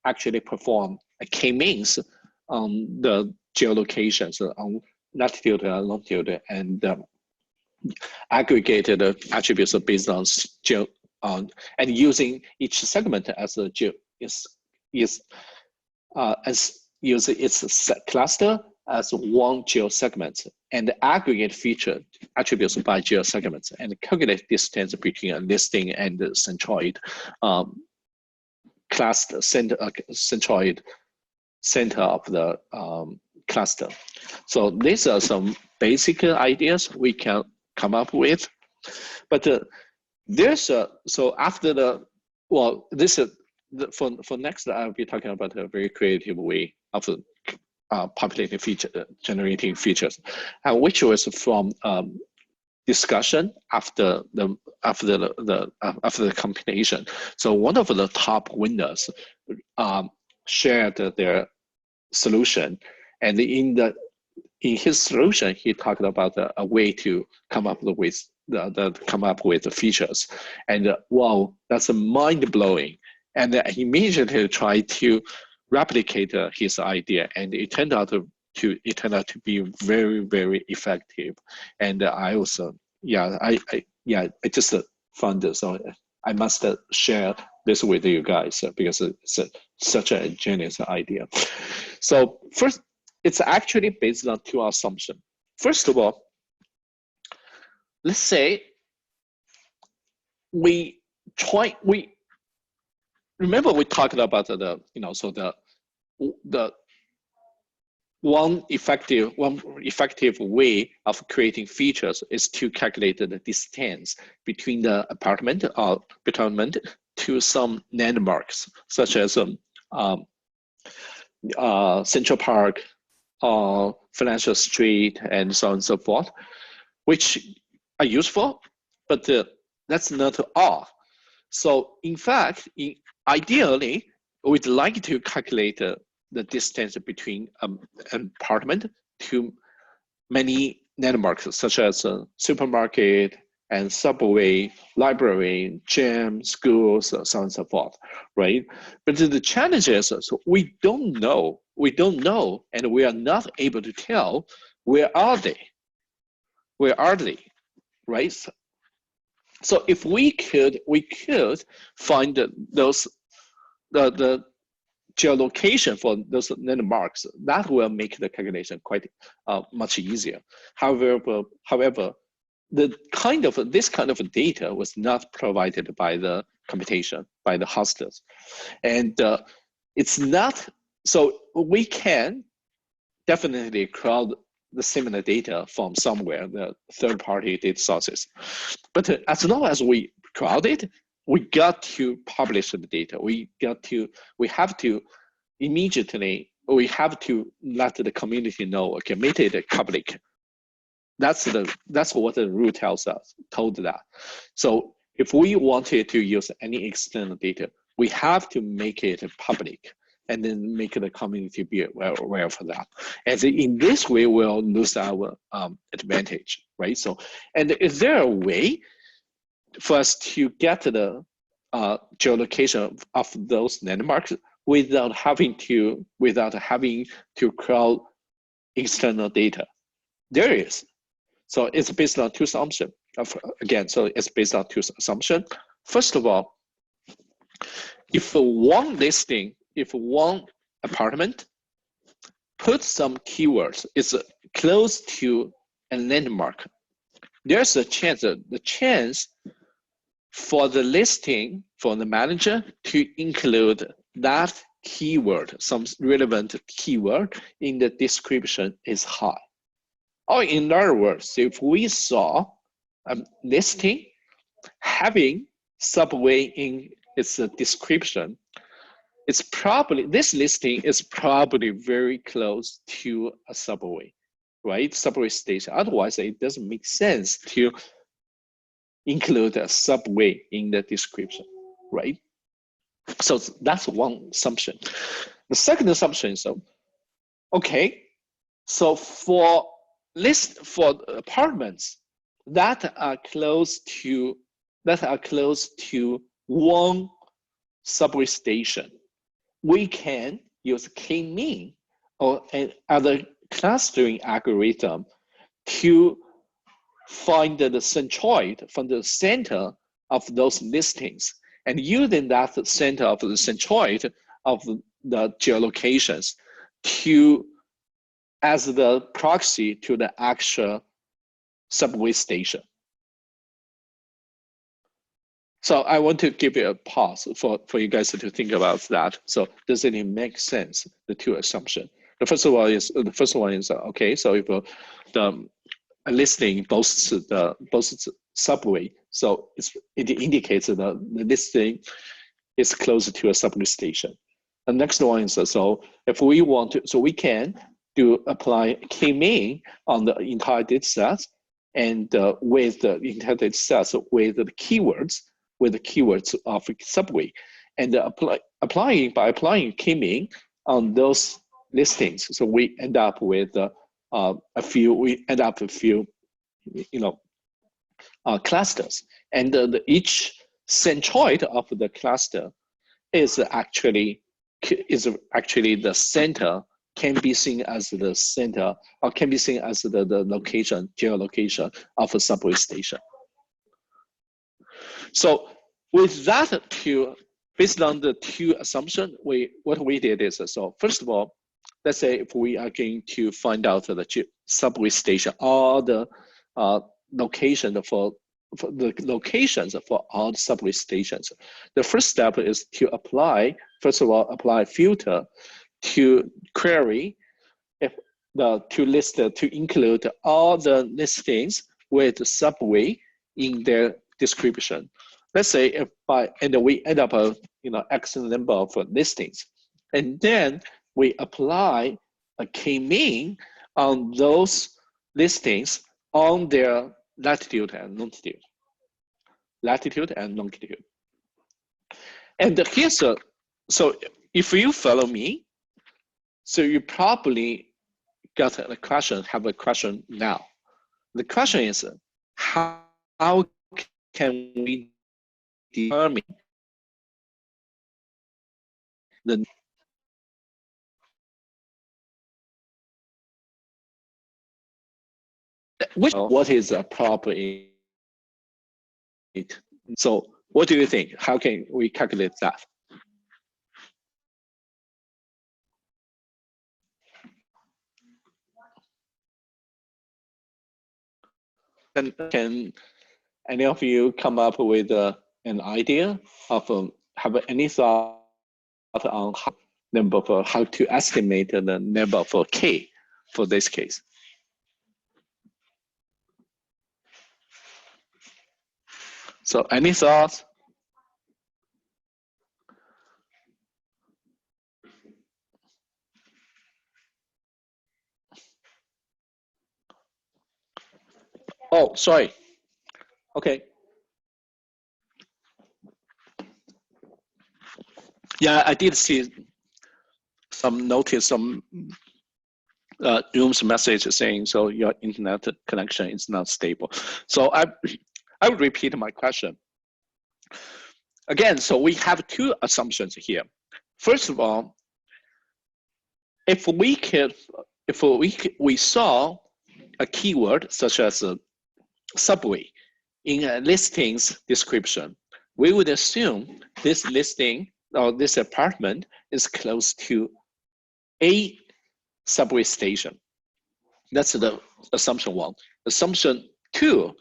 Speaker 1: actually perform a k-means on the geolocation, so on latitude and longitude, and aggregated attributes based on and using each segment as a use its cluster as one geo segment, and aggregate feature attributes by geo segments, and calculate distance between a listing and the centroid cluster centroid center of the cluster. So these are some basic ideas we can come up with, but there's so after the this is for next I'll be talking about a very creative way of populating generating features, which was from discussion after the compilation. So one of the top winners shared their solution, and in his solution he talked about a way to come up with the features, and wow, that's mind-blowing. And I immediately tried to replicate his idea, and it turned out to be very, very effective. And I also I just found it, so I must share this with you guys because it's such a genius idea. So first, it's actually based on two assumptions. First of all, let's say remember we talked about the one effective way of creating features is to calculate the distance between the apartment to some landmarks, such as Central Park, Financial Street, and so on and so forth, which are useful, but that's not all. So in fact, ideally, we'd like to calculate the distance between an apartment to many landmarks, such as a supermarket and subway, library, gym, schools, so on and so forth, right? But the challenge is, so we don't know, and we are not able to tell where are they, right? So if we could find the geolocation for those landmarks, that will make the calculation quite much easier. However, this kind of data was not provided by the computation, by the hosters, and it's not. So we can definitely crowd the similar data from somewhere, the third-party data sources, but as long as we crowd it, we got to publish the data. We have to immediately, we have to let the community know, okay, make it public. That's what the rule told that. So if we wanted to use any external data, we have to make it public and then make the community be aware of that. And in this way, we'll lose our advantage, right? So, and is there a way for us to get the geolocation of those landmarks without having to crowd external data? There is. So it's based on two assumptions. So it's based on two assumptions. First of all, if one apartment puts some keywords, is close to a landmark, there's a chance, the chance for the listing, for the manager to include that keyword, some relevant keyword in the description is high. Or in other words, if we saw a listing having subway in its description, it's probably, this listing is probably very close to a subway, right? Subway station. Otherwise, it doesn't make sense to include a subway in the description, right? So that's one assumption. The second assumption is, okay, so for apartments that are close to one subway station, we can use k-mean or other clustering algorithm to find the centroid from the center of those listings, and using that center of the centroid of the geolocations as the proxy to the actual subway station. So I want to give you a pause for you guys to think about that. So does it make sense, the two assumptions? The first one is okay, so if the listing boasts the subway, so it indicates that the listing is closer to a subway station. The next one is, so if we want to, so we can apply k-mean on the entire data set, and with the entire data set with the keywords of subway, and by applying k-mean on those listings, so we end up with a few clusters, and each centroid of the cluster is actually the center, can be seen as the center, or can be seen as the geolocation of a subway station. So with that based on the two assumptions, what we did is, so first of all, let's say if we are going to find out the subway station, all the locations for all the subway stations, the first step is to apply filter to query to include all the listings with subway in their description. Let's say we end up X number of listings, and then we apply a k-mean on those listings on their latitude and longitude. And here's so if you follow me, so you probably have a question now. The question is, how can we determine what is appropriate? So what do you think? How can we calculate that? And can any of you come up with an idea of have any thought on how to estimate the number for k for this case? So any thoughts? Oh, sorry. Okay. Yeah, I did see some Zoom's message saying, so your internet connection is not stable. So I would repeat my question. Again, so we have two assumptions here. First of all, if we saw a keyword such as subway in a listings description, we would assume this listing or this apartment is close to a subway station. That's the assumption one. Assumption two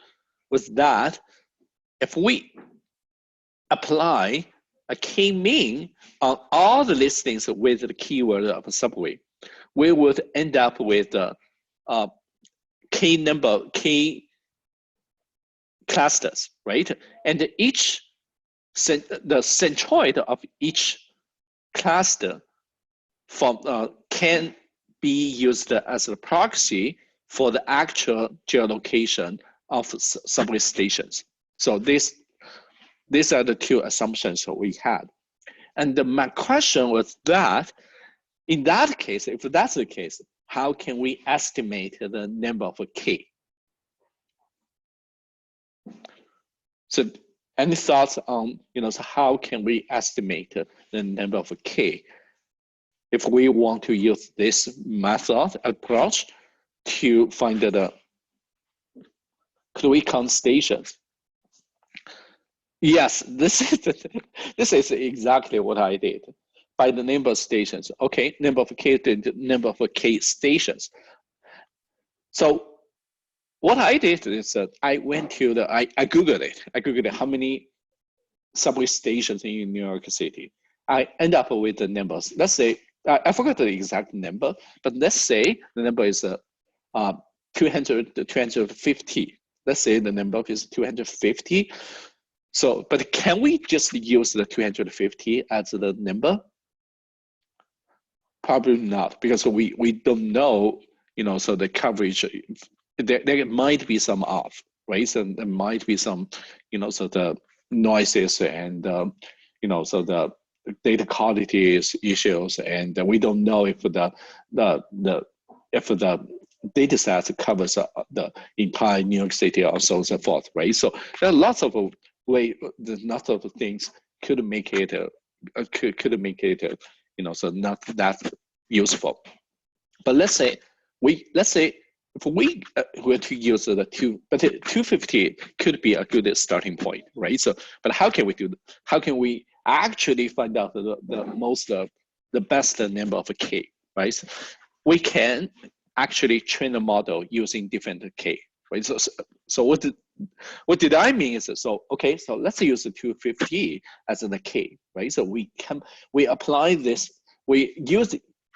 Speaker 1: was that if we apply a k-mean on all the listings with the keyword of a subway, we would end up with k clusters, right? And each the centroid of each cluster can be used as a proxy for the actual geolocation of subway stations. So these are the two assumptions that we had. And my question was that, in that case, if that's the case, how can we estimate the number of K? So any thoughts on, so how can we estimate the number of K if we want to use this method approach to find could we count stations? Yes, this is exactly what I did. By the number of stations, okay, number of K stations. So what I did is that I went to I Googled it. I Googled how many subway stations in New York City. I end up with the numbers. Let's say, I forgot the exact number, but let's say the number is 250. Let's say the number is 250. So, but can we just use the 250 as the number? Probably not, because we don't know, so the coverage, there might be some off, right? So there might be some, so the noises and, so the data quality issues, and we don't know if the data set covers the entire New York City or so forth, right? So there are lots of lots of things could make it so not that useful. But let's say if we were to use the 250 could be a good starting point, right? So, but how can we do? How can we actually find out the best number of K, right? So we can actually train a model using different K, right? So what did I mean is, so okay, so let's use the 250 as the K, right? So we apply this, we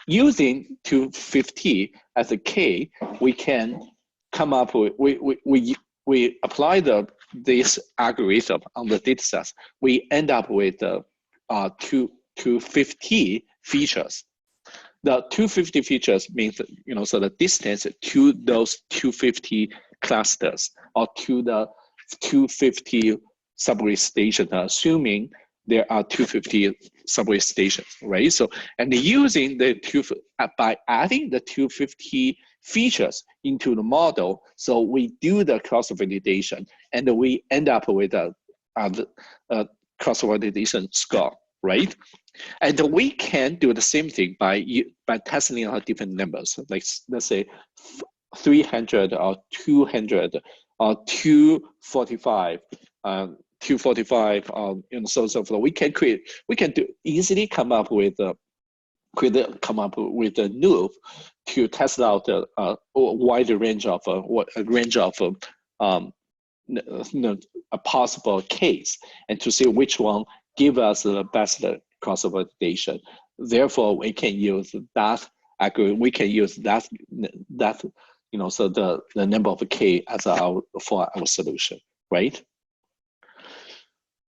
Speaker 1: using 250 as a K, we can come up with, we apply this algorithm on the data sets. We end up with 250 features. The 250 features means, so the distance to those 250 clusters or to the 250 subway stations, assuming there are 250 subway stations, right? So, and using by adding the 250 features into the model, so we do the cross-validation, and we end up with a cross-validation score, right? And we can do the same thing by testing out different numbers, like let's say 300 or 200 or 245. 245, so on so forth. We can easily come up with a loop to test out a wide range of a possible case, and to see which one give us the best cross-validation. Therefore, we can use that algorithm. We can use that so the number of K as for our solution, right?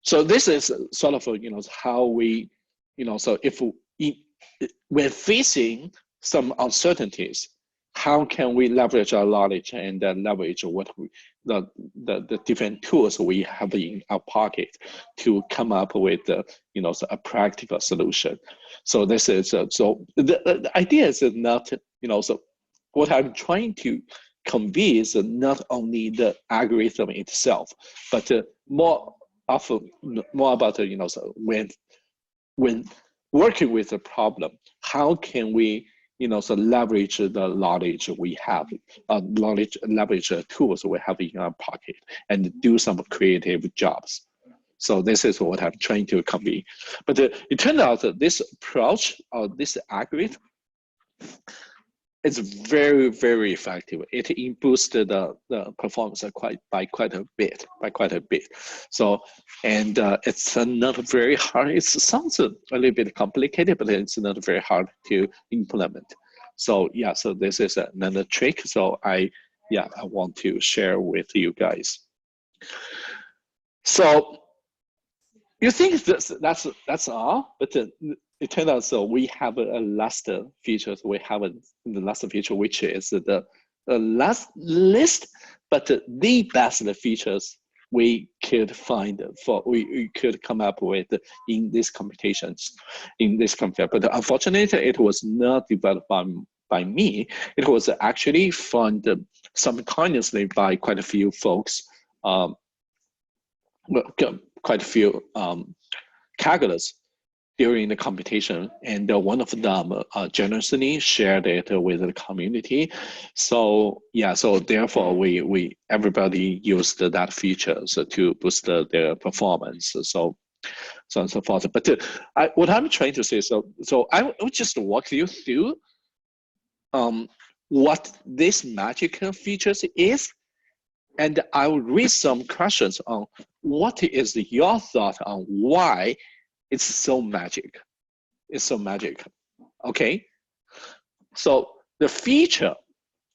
Speaker 1: So this is sort of how we so if we're facing some uncertainties, how can we leverage our knowledge and leverage what the different tools we have in our pocket to come up with so a practical solution. So this is so the idea is not so what I'm trying to convey is not only the algorithm itself, but more about so when working with a problem, how can we so leverage the knowledge we have, leverage tools we have in our pocket, and do some creative jobs. So this is what I'm trying to convey. But it turned out that this approach or this algorithm is very, very effective. It boosted the performance by quite a bit. So, and it's not very hard. It sounds a little bit complicated, but it's not very hard to implement. So yeah, so this is another trick. So I want to share with you guys. So You think that's all, but it turned out so we have a last feature. We have the last feature, which is the last list, but the best features we could find we could come up with in these computations, in this computer. But unfortunately, it was not developed by me. It was actually found simultaneously by quite a few folks. Quite a few Kagglers during the computation, and one of them generously shared it with the community. So yeah, so therefore we everybody used that feature to boost their performance. So on and so forth. But what I'm trying to say, so I will just walk you through what this magic features is. And I will read some questions on what is your thought on why it's so magic. It's so magic, okay? So the feature,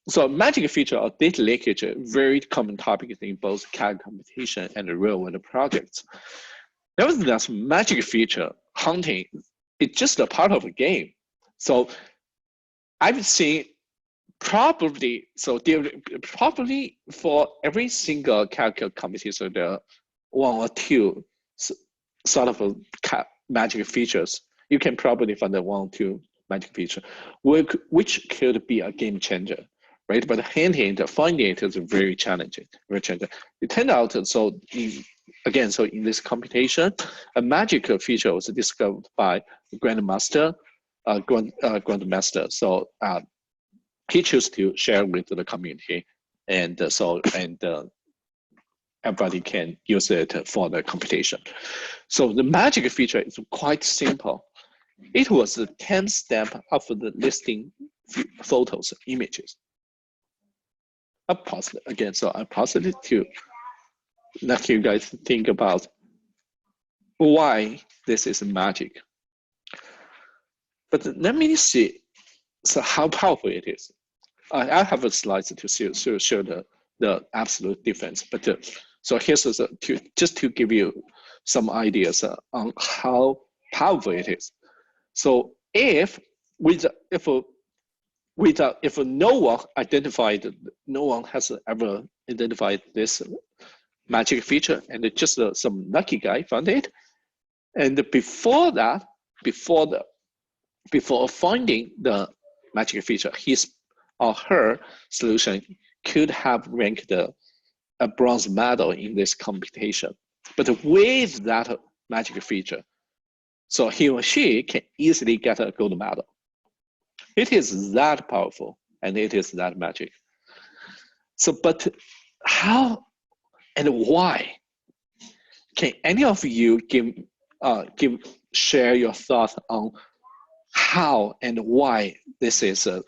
Speaker 1: so magic feature of data leakage, very common topic in both CAD computation and real-world projects. Nevertheless, magic feature hunting, it's just a part of a game. So I've seen probably for every single calculus competition, there are one or two sort of magic features. You can probably find one or two magic features, which could be a game changer, right? But finding it is very challenging. It turned out so in this computation, a magic feature was discovered by Grandmaster. So he chose to share with the community, and everybody can use it for the computation. So the magic feature is quite simple. It was the 10th step of the listing photos, images. I paused it again, so I paused it to let you guys think about why this is magic. But let me see how powerful it is. I have a slide to show the absolute difference. But so here's just to give you some ideas on how powerful it is. So if no one has ever identified this magic feature, and just some lucky guy found it, and before finding the magic feature, his or her solution could have ranked a bronze medal in this computation. But with that magic feature, so he or she can easily get a gold medal. It is that powerful, and it is that magic. So, but how and why? Can any of you share your thoughts on how and why this is a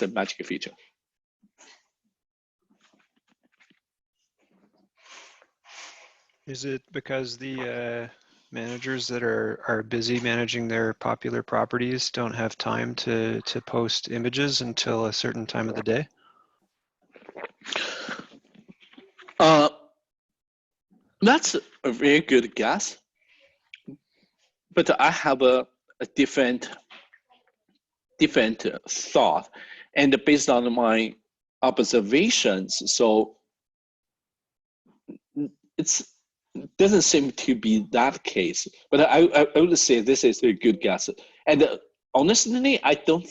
Speaker 1: magic feature?
Speaker 2: Is it because the managers that are busy managing their popular properties don't have time to post images until a certain time of the day?
Speaker 1: That's a very good guess, but I have a different thought, and based on my observations, so it doesn't seem to be that case. But I would say this is a good guess, and honestly, I don't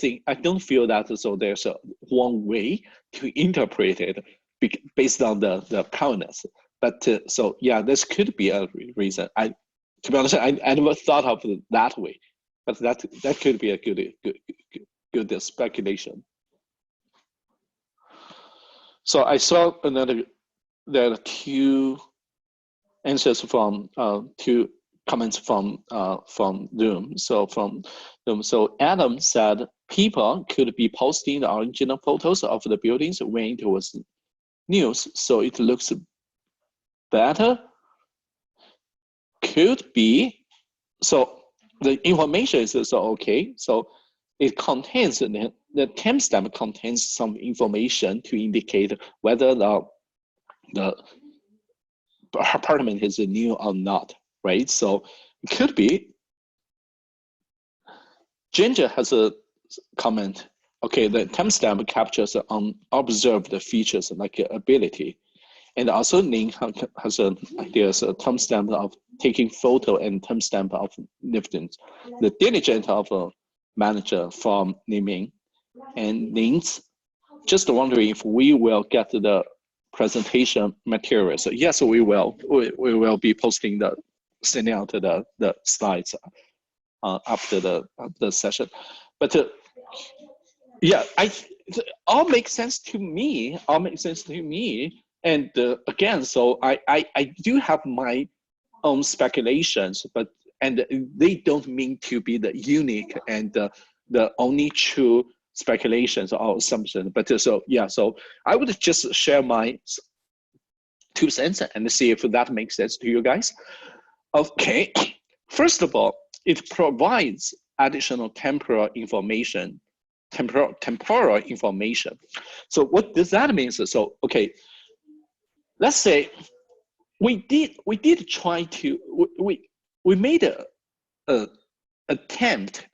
Speaker 1: feel that so there's one way to interpret it based on the powerness. But so yeah, this could be a reason. To be honest, I never thought of it that way, but that could be a good speculation. So I saw there are two answers from two comments from Zoom. So Adam said people could be posting the original photos of the buildings when it was news, so it looks better. Could be. So the information is so okay. So it contains the timestamp contains some information to indicate whether the apartment is new or not, right? So it could be. Ginger has a comment. Okay, the timestamp captures unobserved features like ability. And also Ning has a timestamp of taking photo and timestamp of dividends. The diligent of a manager from Niming. And Ning's just wondering if we will get the presentation materials. So yes, we will. We will be posting sending out the slides after the session. But yeah, all makes sense to me. And again, so I do have my own speculations, and they don't mean to be the unique and the only true speculations or assumptions. But so yeah, so I would just share my 2 cents and see if that makes sense to you guys. Okay, first of all, it provides additional temporal information. So what does that mean? So okay, let's say we did try to we made a attempt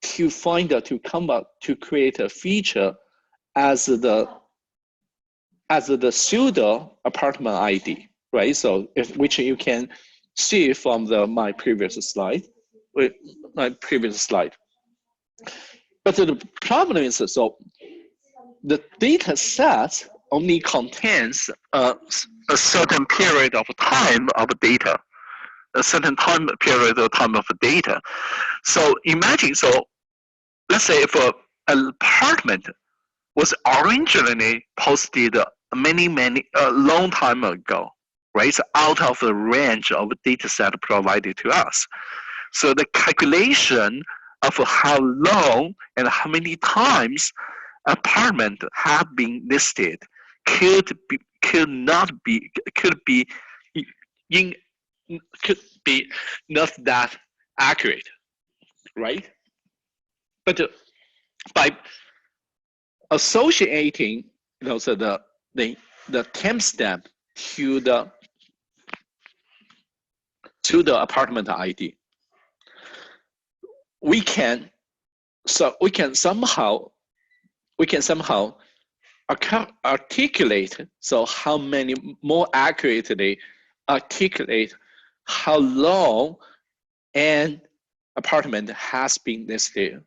Speaker 1: to come up to create a feature as the pseudo apartment ID, right? So which you can see from my previous slide. But the problem is, so the data set only contains a certain period of time of data, So imagine, so let's say if an apartment was originally posted many, long time ago, right? So out of the range of data set provided to us. So the calculation of how long and how many times apartment have been listed could not be not that accurate, right? But by associating, so the timestamp to the apartment ID, we can somehow articulate, so how many more accurately articulate how long an apartment has been listed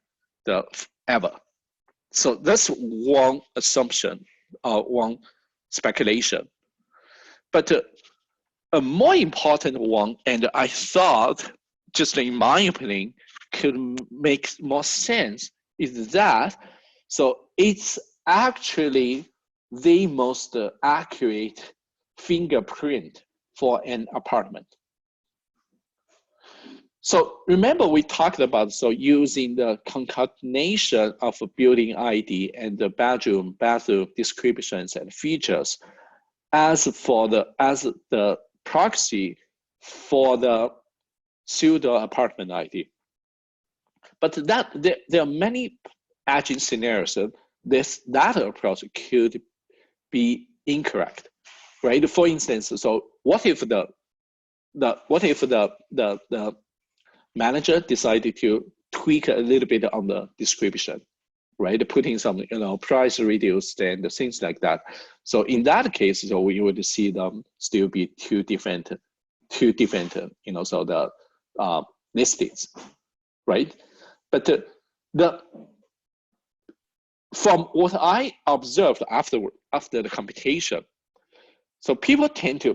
Speaker 1: ever. So that's one assumption or one speculation. But a more important one, and I thought, just in my opinion, could make more sense, is that, so it's actually the most accurate fingerprint for an apartment. So remember we talked about, so using the concatenation of a building ID and the bathroom descriptions and features as the proxy for the pseudo apartment ID. But there are many edging scenarios. That approach could be incorrect, right? For instance, so what if the manager decided to tweak a little bit on the description, right? Putting some, price reduced and things like that. So in that case, so we would see them still be two different, so the listings, right? But from what I observed after the computation, so people tend to,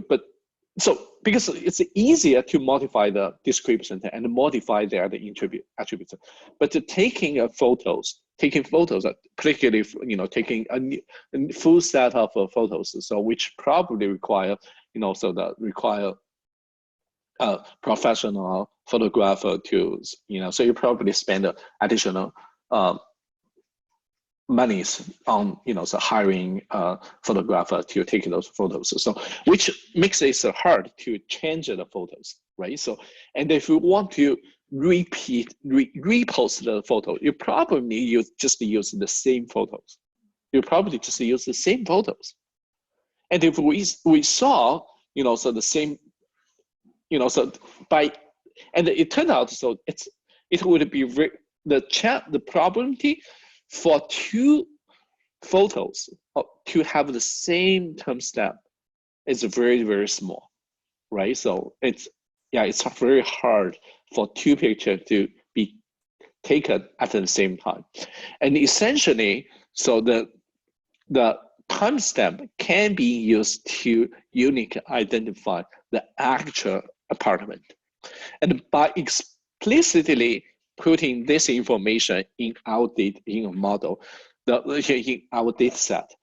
Speaker 1: because it's easier to modify the description and modify the attributes, but taking photos, particularly taking a full set of photos, so which probably require require a professional photographer to so you probably spend additional monies on so hiring a photographer to take those photos, so which makes it hard to change the photos, right? So, and if you want to repost the photo, you probably just use the same photos. And if we saw so the same, so and it turned out, so it would be the probability for two photos to have the same timestamp is very, very small, right? So it's very hard for two pictures to be taken at the same time. And essentially, so the timestamp can be used to uniquely identify the actual apartment. And by explicitly putting this information in our data, in a model, in our data set,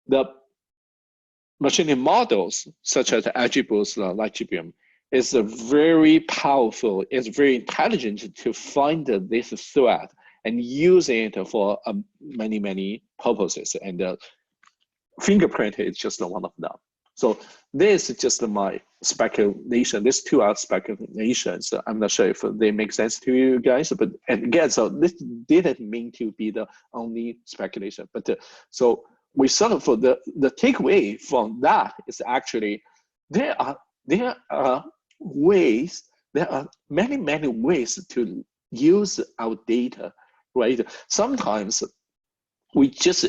Speaker 1: the machine learning models such as XGBoost, LightGBM, is very powerful, it's very intelligent to find this thread and use it for many, many purposes. And fingerprint is just one of them. So this is just my speculation. These two are speculations. I'm not sure if they make sense to you guys, but again, so this didn't mean to be the only speculation. But so we sort of, for the takeaway from that is actually there are many, many ways to use our data, right? Sometimes we just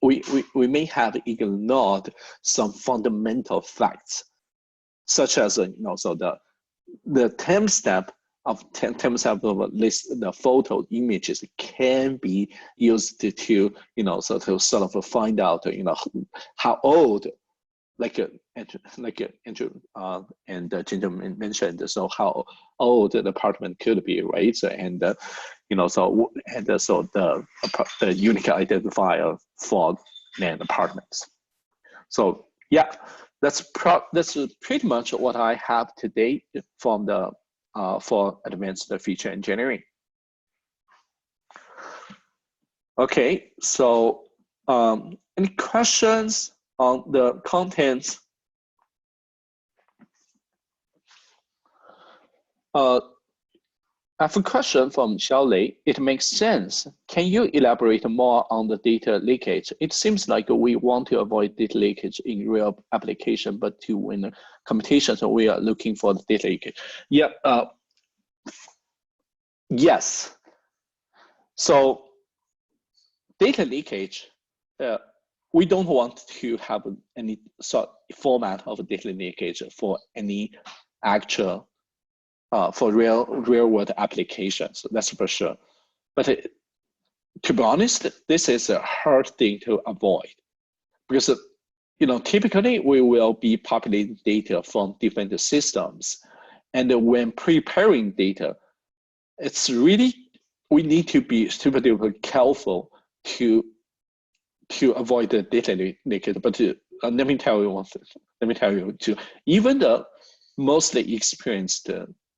Speaker 1: we may have ignored some fundamental facts, such as so the timestamp of the photo images can be used to so to sort of find out how old, like Andrew and Ginger mentioned, so how old the apartment could be, right? So, and so the unique identifier for land apartments. So yeah, that's pretty much what I have today from the for advanced feature engineering. Okay, so any questions on the contents? I have a question from Xiaolei. It makes sense. Can you elaborate more on the data leakage? It seems like we want to avoid data leakage in real application, but to win competition, so we are looking for the data leakage. Yeah. Yes. So data leakage, we don't want to have any sort of format of data leakage for any actual for real world applications. That's for sure. But to be honest, this is a hard thing to avoid because typically we will be populating data from different systems, and when preparing data, it's really we need to be super duper careful to avoid the data leakage. But let me tell you one thing. Let me tell you too. Even the mostly experienced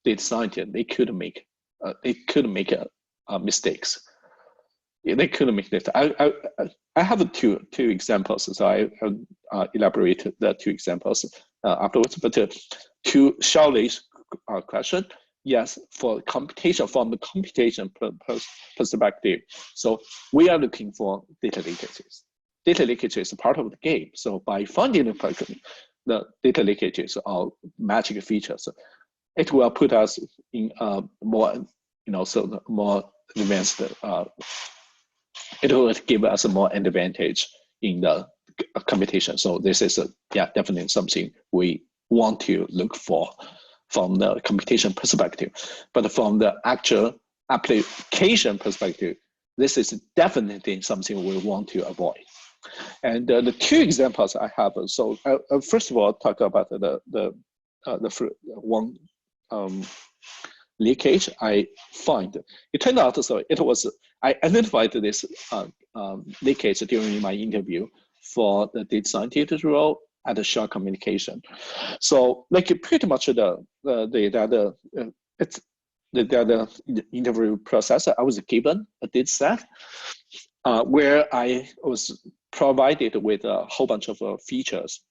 Speaker 1: data scientists, they could make mistakes. They couldn't make this. I have two examples, so I elaborate the two examples afterwards. But to Xiaolei's question, yes, for computation, from the computation perspective, so we are looking for data leakages. Data leakage is a part of the game. So by finding the data leakages or magic features, it will put us in more, so more advanced. It will give us a more advantage in the computation. So this is definitely something we want to look for from the computation perspective. But from the actual application perspective, this is definitely something we want to avoid. And the two examples I have. So first of all, talk about the one leakage I find. It turned out, so it was, I identified this leakage during my interview for the data scientist role at the Shaw Communication. So like pretty much the interview process, I was given a data set where I was provided with a whole bunch of features,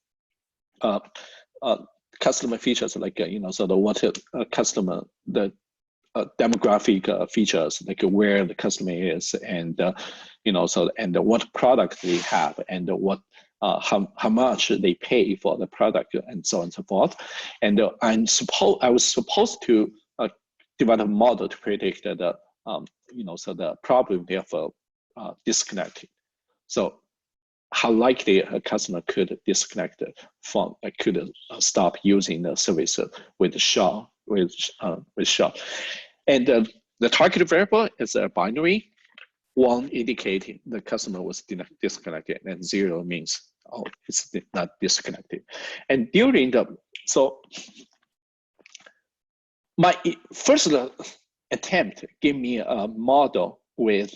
Speaker 1: customer features, like so the what customer, the demographic features, like where the customer is, and so and what product they have, and what how much they pay for the product and so on and so forth. And I was supposed to develop a model to predict the so the probability of disconnecting. So how likely a customer could disconnect from, could stop using the service with SHA. And the target variable is a binary. 1 indicating the customer was disconnected, and 0 means, oh, it's not disconnected. And during so my first attempt gave me a model with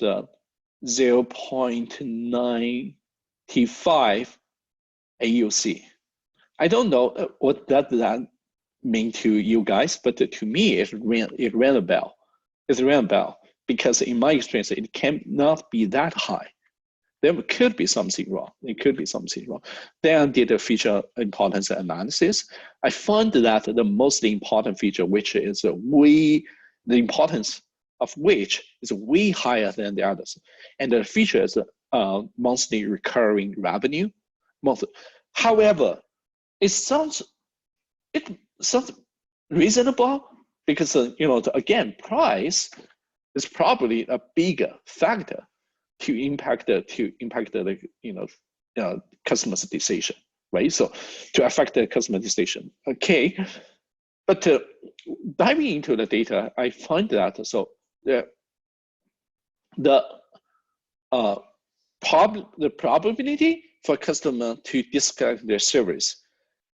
Speaker 1: 0.95 AUC. I don't know what that mean to you guys, but to me, it rang a bell. It rang a bell because in my experience, it cannot be that high. There could be something wrong. It could be something wrong. Then I did a feature importance analysis. I found that the most important feature, which is the importance of which is way higher than the others. And the feature is monthly recurring revenue. However, it sounds reasonable because again, price is probably a bigger factor to impact the customer's decision, right? So to affect the customer decision, okay. But diving into the data, I find that the probability for customer to disconnect their service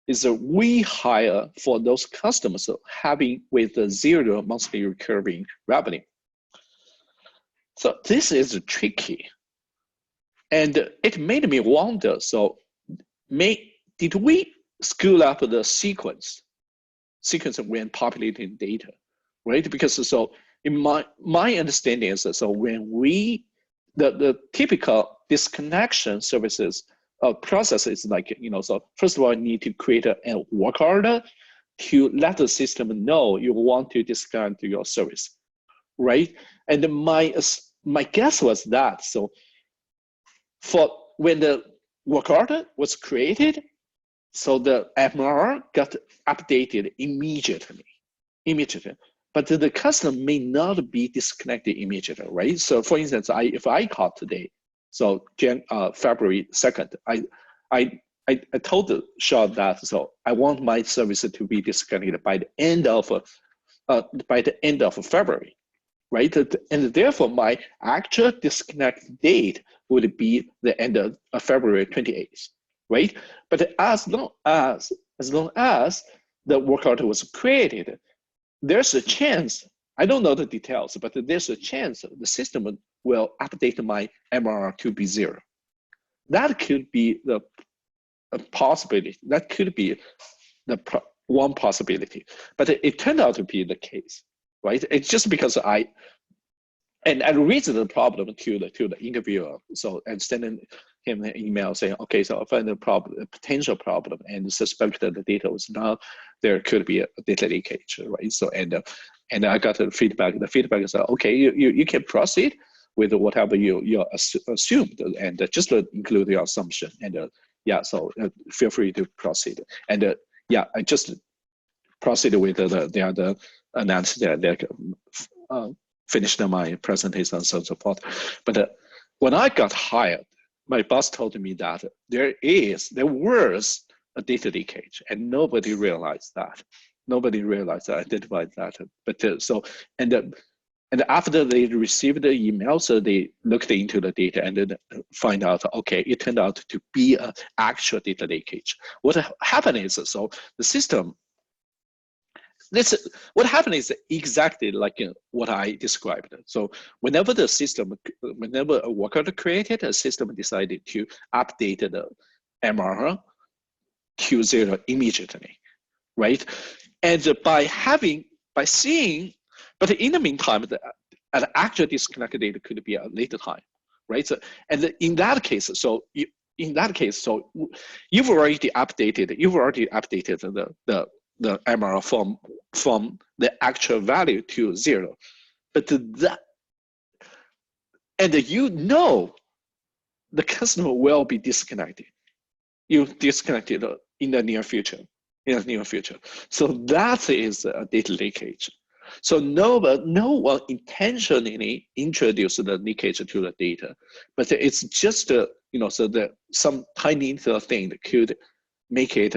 Speaker 1: is way higher for those customers having with the 0 monthly recurring revenue. So this is tricky, and it made me wonder. So, did we screw up the sequence when populating data, right? Because so in my understanding is that, so when the typical disconnection services process is like, so first of all, you need to create a work order to let the system know you want to disconnect your service, right? And my guess was that, so for when the work order was created, so the MRR got updated immediately. But the customer may not be disconnected immediately, right? So for instance, if I call today, so February 2nd, I told Shaw that, so I want my service to be disconnected by the end of February, right? And therefore my actual disconnect date would be the end of February 28th, right? But as long as the work order was created, there's a chance, I don't know the details, but there's a chance the system will update my MRR to be 0. That could be the possibility. That could be the one possibility. But it turned out to be the case, right? It's just because I raised the problem to the interviewer, so and sending him an email saying, okay, so I found a potential problem, and suspect that the data was not, there could be a data leakage, right? So and I got the feedback. The feedback is okay, you can proceed with whatever you assumed, and just include your assumption, and yeah, so feel free to proceed. And yeah, I just proceeded with the other analysis that finished my presentation and so on and so forth. But when I got hired, my boss told me that there was a data leakage, and nobody realized that. Nobody realized that, identified that. But so and after they received the email, so they looked into the data and then find out, okay, it turned out to be an actual data leakage. What happened is, so the system, what happened is exactly like what I described. So whenever a work order created, a system decided to update the MRR to 0 immediately, right? And by seeing, but in the meantime, an actual disconnect data could be a later time, right? So, and in that case, so you've already updated the MRR from the actual value to 0, but the customer will be disconnected. you disconnect it in the near future. So that is a data leakage. So no one intentionally introduced the leakage to the data, but it's just so that some tiny little thing that could make it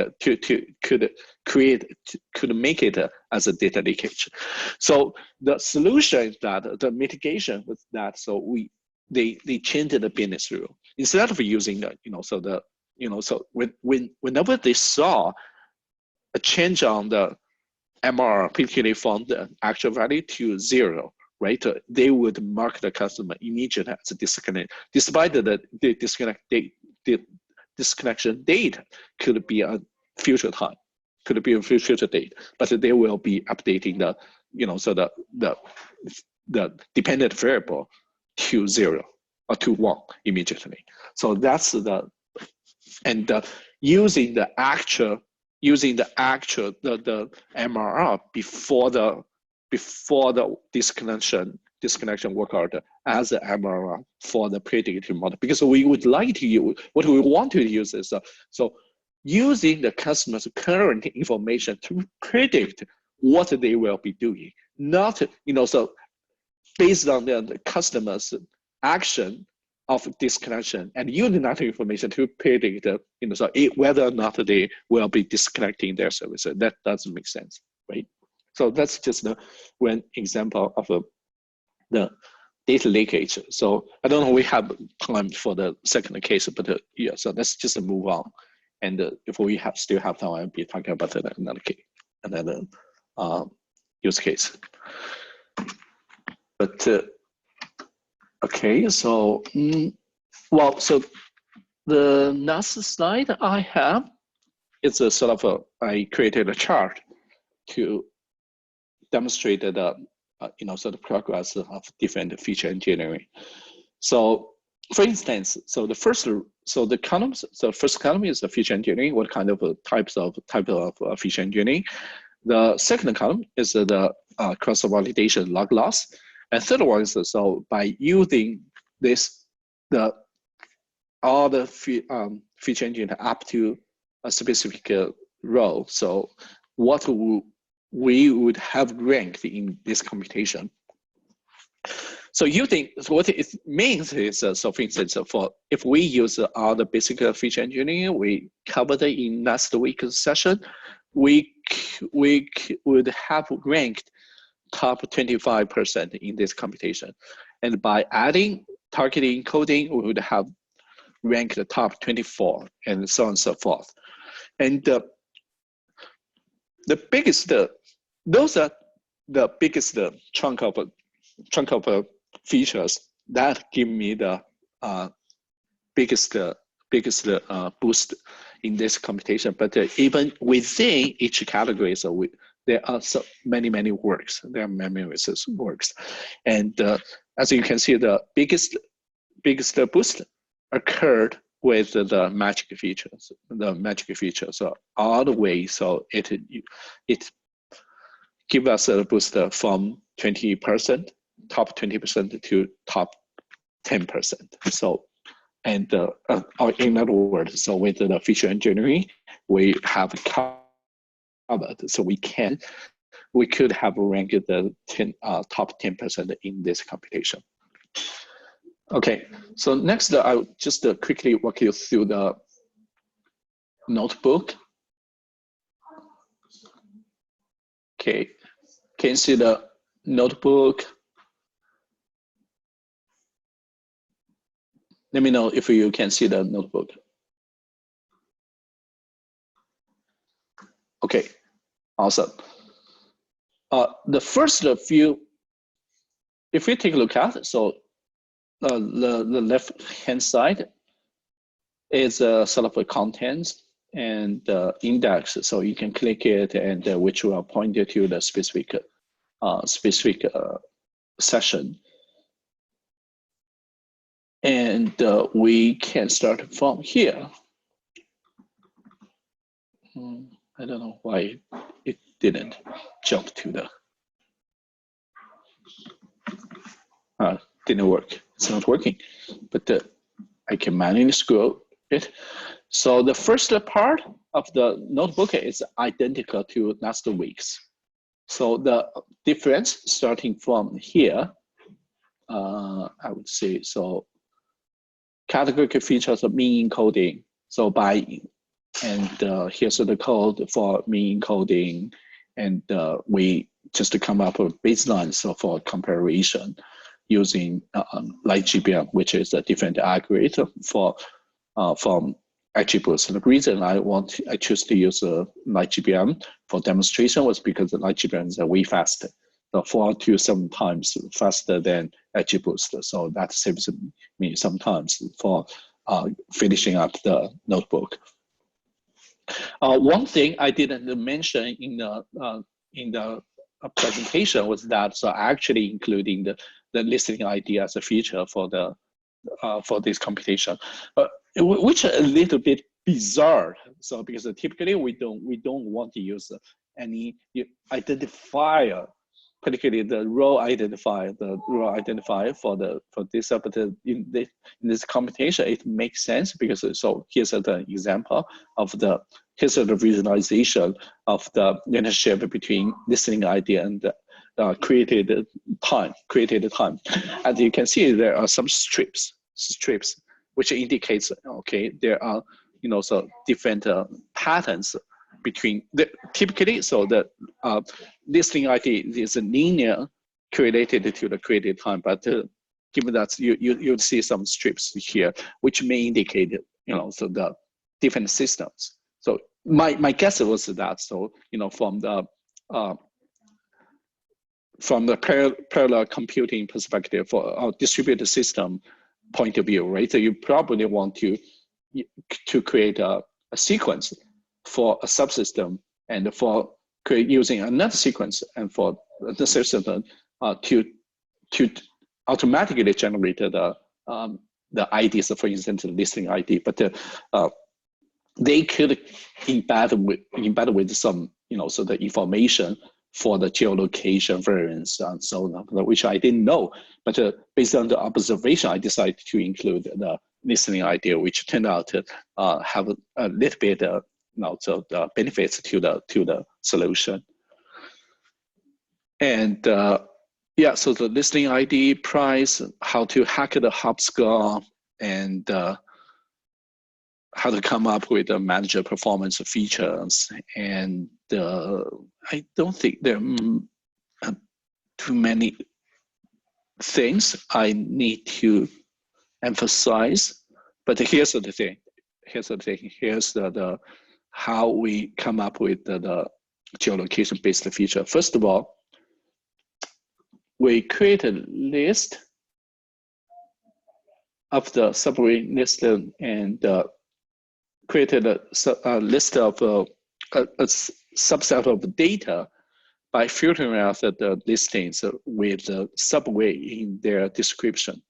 Speaker 1: could make it as a data leakage. So the solution is that the mitigation was that they changed the business rule instead of using whenever they saw a change on the MRR, particularly from the actual value to 0, right? They would mark the customer immediately as a disconnect, despite the disconnection date could be a future time, could be a future date, but they will be updating the dependent variable to 0 or to 1 immediately. So that's using the actual the MRR before the disconnection work order as the MRR for the predictive model, because we would like to use what we want to use is using the customer's current information to predict what they will be doing, not based on the customer's action of disconnection and using that information to predict whether or not they will be disconnecting their service. That doesn't make sense, right? So that's just one example of the data leakage. So I don't know we have time for the second case, but yeah, so let's just move on. And if we still have time, I'll be talking about another case, another use case. But okay, so so the last slide I have is a sort of I created a chart to demonstrate the the progress of different feature engineering. So for instance, the first column is the feature engineering. What kind of type of feature engineering? The second column is the cross-validation log loss. And third one is by using all the feature engineering up to a specific row. So what we would have ranked in this computation. So what it means is, so for instance, if we use all the basic feature engineering we covered in last week's session, we would have ranked top 25% in this computation. And by adding targeting encoding, we would have ranked the top 24 and so on and so forth. And those are the biggest chunk of features that give me the biggest boost in this computation. But even within each category, there are so many works. There are many works, and as you can see, the biggest boost occurred with the magic features. So all the way, so it gives us a boost from 20%, top 20% to top 10%. So, and in other words, so with the feature engineering, we have covered. So we could have ranked the top 10% in this computation. Okay, so next I'll just quickly walk you through the notebook. Okay, can you see the notebook? Let me know if you can see the notebook. Okay, awesome. The first few, if we take a look at, so the left-hand side is sort of a contents and index. So you can click it, and which will point you to the specific session. And we can start from here. I don't know why it didn't jump to the, didn't work. It's not working, but I can manually scroll it. So the first part of the notebook is identical to last week's. So the difference starting from here, I would say, so categorical features of mean encoding. So and here's the code for mean encoding, and we just come up with baselines for comparison using like GBM, which is a different algorithm for from attributes. And the reason I choose to use like GBM for demonstration was because the like GBM is way faster, so 4 to 7 times faster than attributes. So that saves me sometimes for finishing up the notebook. One thing I didn't mention in the presentation was that actually including the listening ID as a feature for this computation, which is a little bit bizarre. So because typically we don't want to use any identifier, particularly the row identifier, for this, but in this computation it makes sense because here's the example of here's the visualization of the relationship between listening ID and created time. As you can see, there are some strips which indicates, okay, there are so different patterns between typically. So the listening ID is linear correlated to the created time, but given that you'll see some strips here, which may indicate so the different systems. So my guess was that from the parallel computing perspective, for our distributed system point of view, right? So you probably want to create a sequence for a subsystem, and for using another sequence, and for the system to automatically generate the IDs, for instance, the listening ID. But they could embed with some so the information for the geolocation variance and so on, which I didn't know. But based on the observation, I decided to include the listening idea, which turned out to have a little bit so the benefits to the solution. And yeah, so the listening ID, price, how to hack the hopscore, and how to come up with the manager performance features. And I don't think there are too many things I need to emphasize. But here's the thing. Here's the how we come up with the geolocation-based feature. First of all, we create a list of the subway list, and created a list of a subset of data by filtering out the listings with the subway in their description,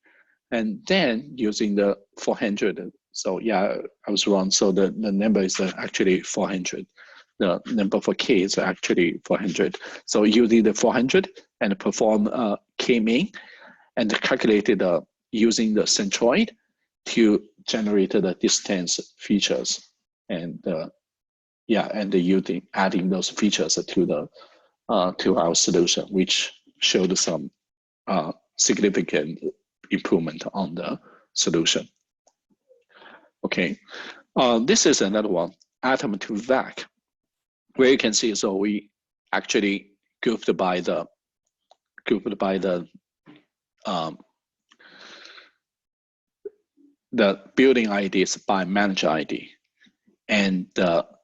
Speaker 1: and then using the 400. So yeah, I was wrong. So the number is actually 400. The number for K is actually 400. So using the 400 and perform K-mean, and calculated using the centroid to generate the distance features, and yeah, and adding those features to our solution, which showed some significant improvement on the solution. Okay, this is another one, atom to vac, where you can see, so we actually grouped by the building IDs by manager ID, and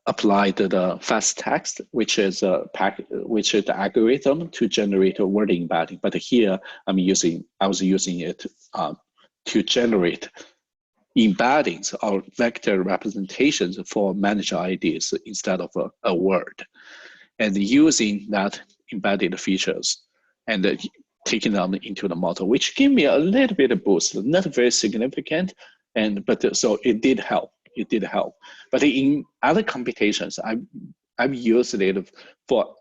Speaker 1: applied the fast text, which is the algorithm to generate a word embedding. But here I was using it to generate embeddings or vector representations for manager IDs instead of a word, and using that embedded features and taking them into the model, which gave me a little bit of boost, not very significant, but so it did help. But in other computations, I've used it for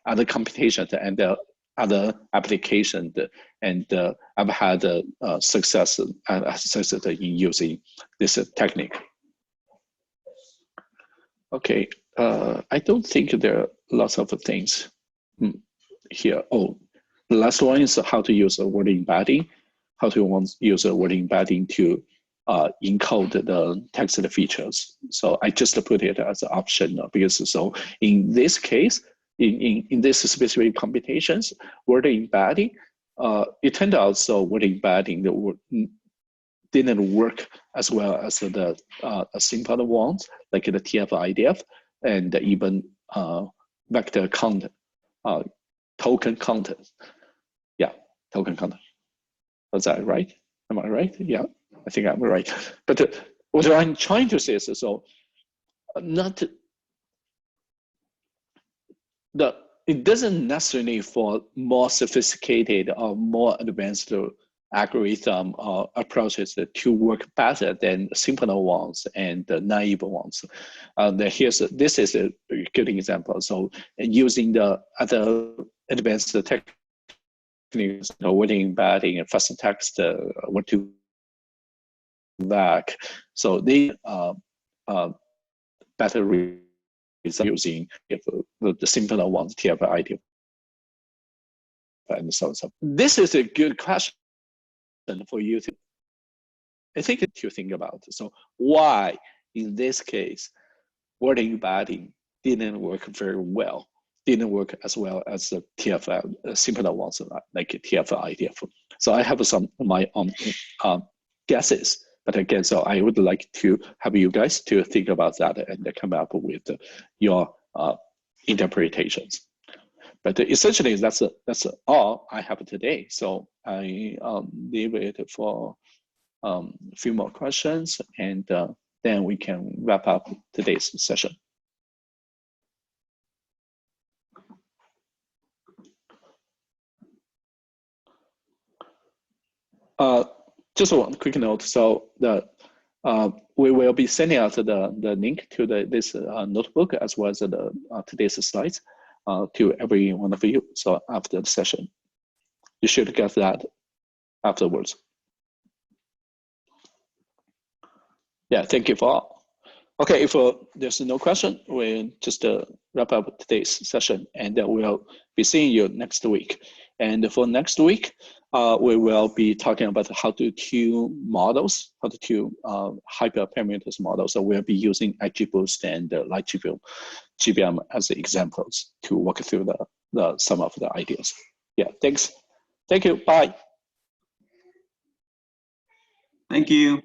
Speaker 1: other computations and other applications, and I've had success in using this technique. Okay, I don't think there are lots of things here. Oh, the last one is how to use a word embedding, how to use a word embedding to encode the text features. So I just put it as an option because so in this case, in this specific computations, word embedding, it turned out so word embedding didn't work as well as the simple ones like the TF-IDF and even vector content, token content. Yeah, token content. Was that right? Am I right? Yeah, I think I'm right. But what I'm trying to say is so not it doesn't necessarily for more sophisticated or more advanced algorithm or approaches to work better than simpler ones and the naive ones. This is a good example. So using the other advanced techniques, word embedding and fast text, what to back. So they better results using the simpler ones, TF-IDF and so on. So this is a good question for you to, I think, to think about. So why, in this case, word embedding didn't work very well, didn't work as well as the TF simpler ones like TF-IDF. So I have some of my own guesses. But again, so I would like to have you guys to think about that and come up with your interpretations. But essentially, that's all I have today. So I leave it for a few more questions, and then we can wrap up today's session. Just one quick note. So we will be sending out the link to this notebook as well as the today's slides to every one of you. So after the session, you should get that afterwards. Yeah, thank you for all. Okay, if there's no question, we'll just wrap up today's session, and we'll be seeing you next week. And for next week, we will be talking about how to tune models, how to tune hyperparameters models. So we'll be using XGBoost and LightGBM as examples to walk through some of the ideas. Yeah, thanks. Thank you. Bye.
Speaker 3: Thank you.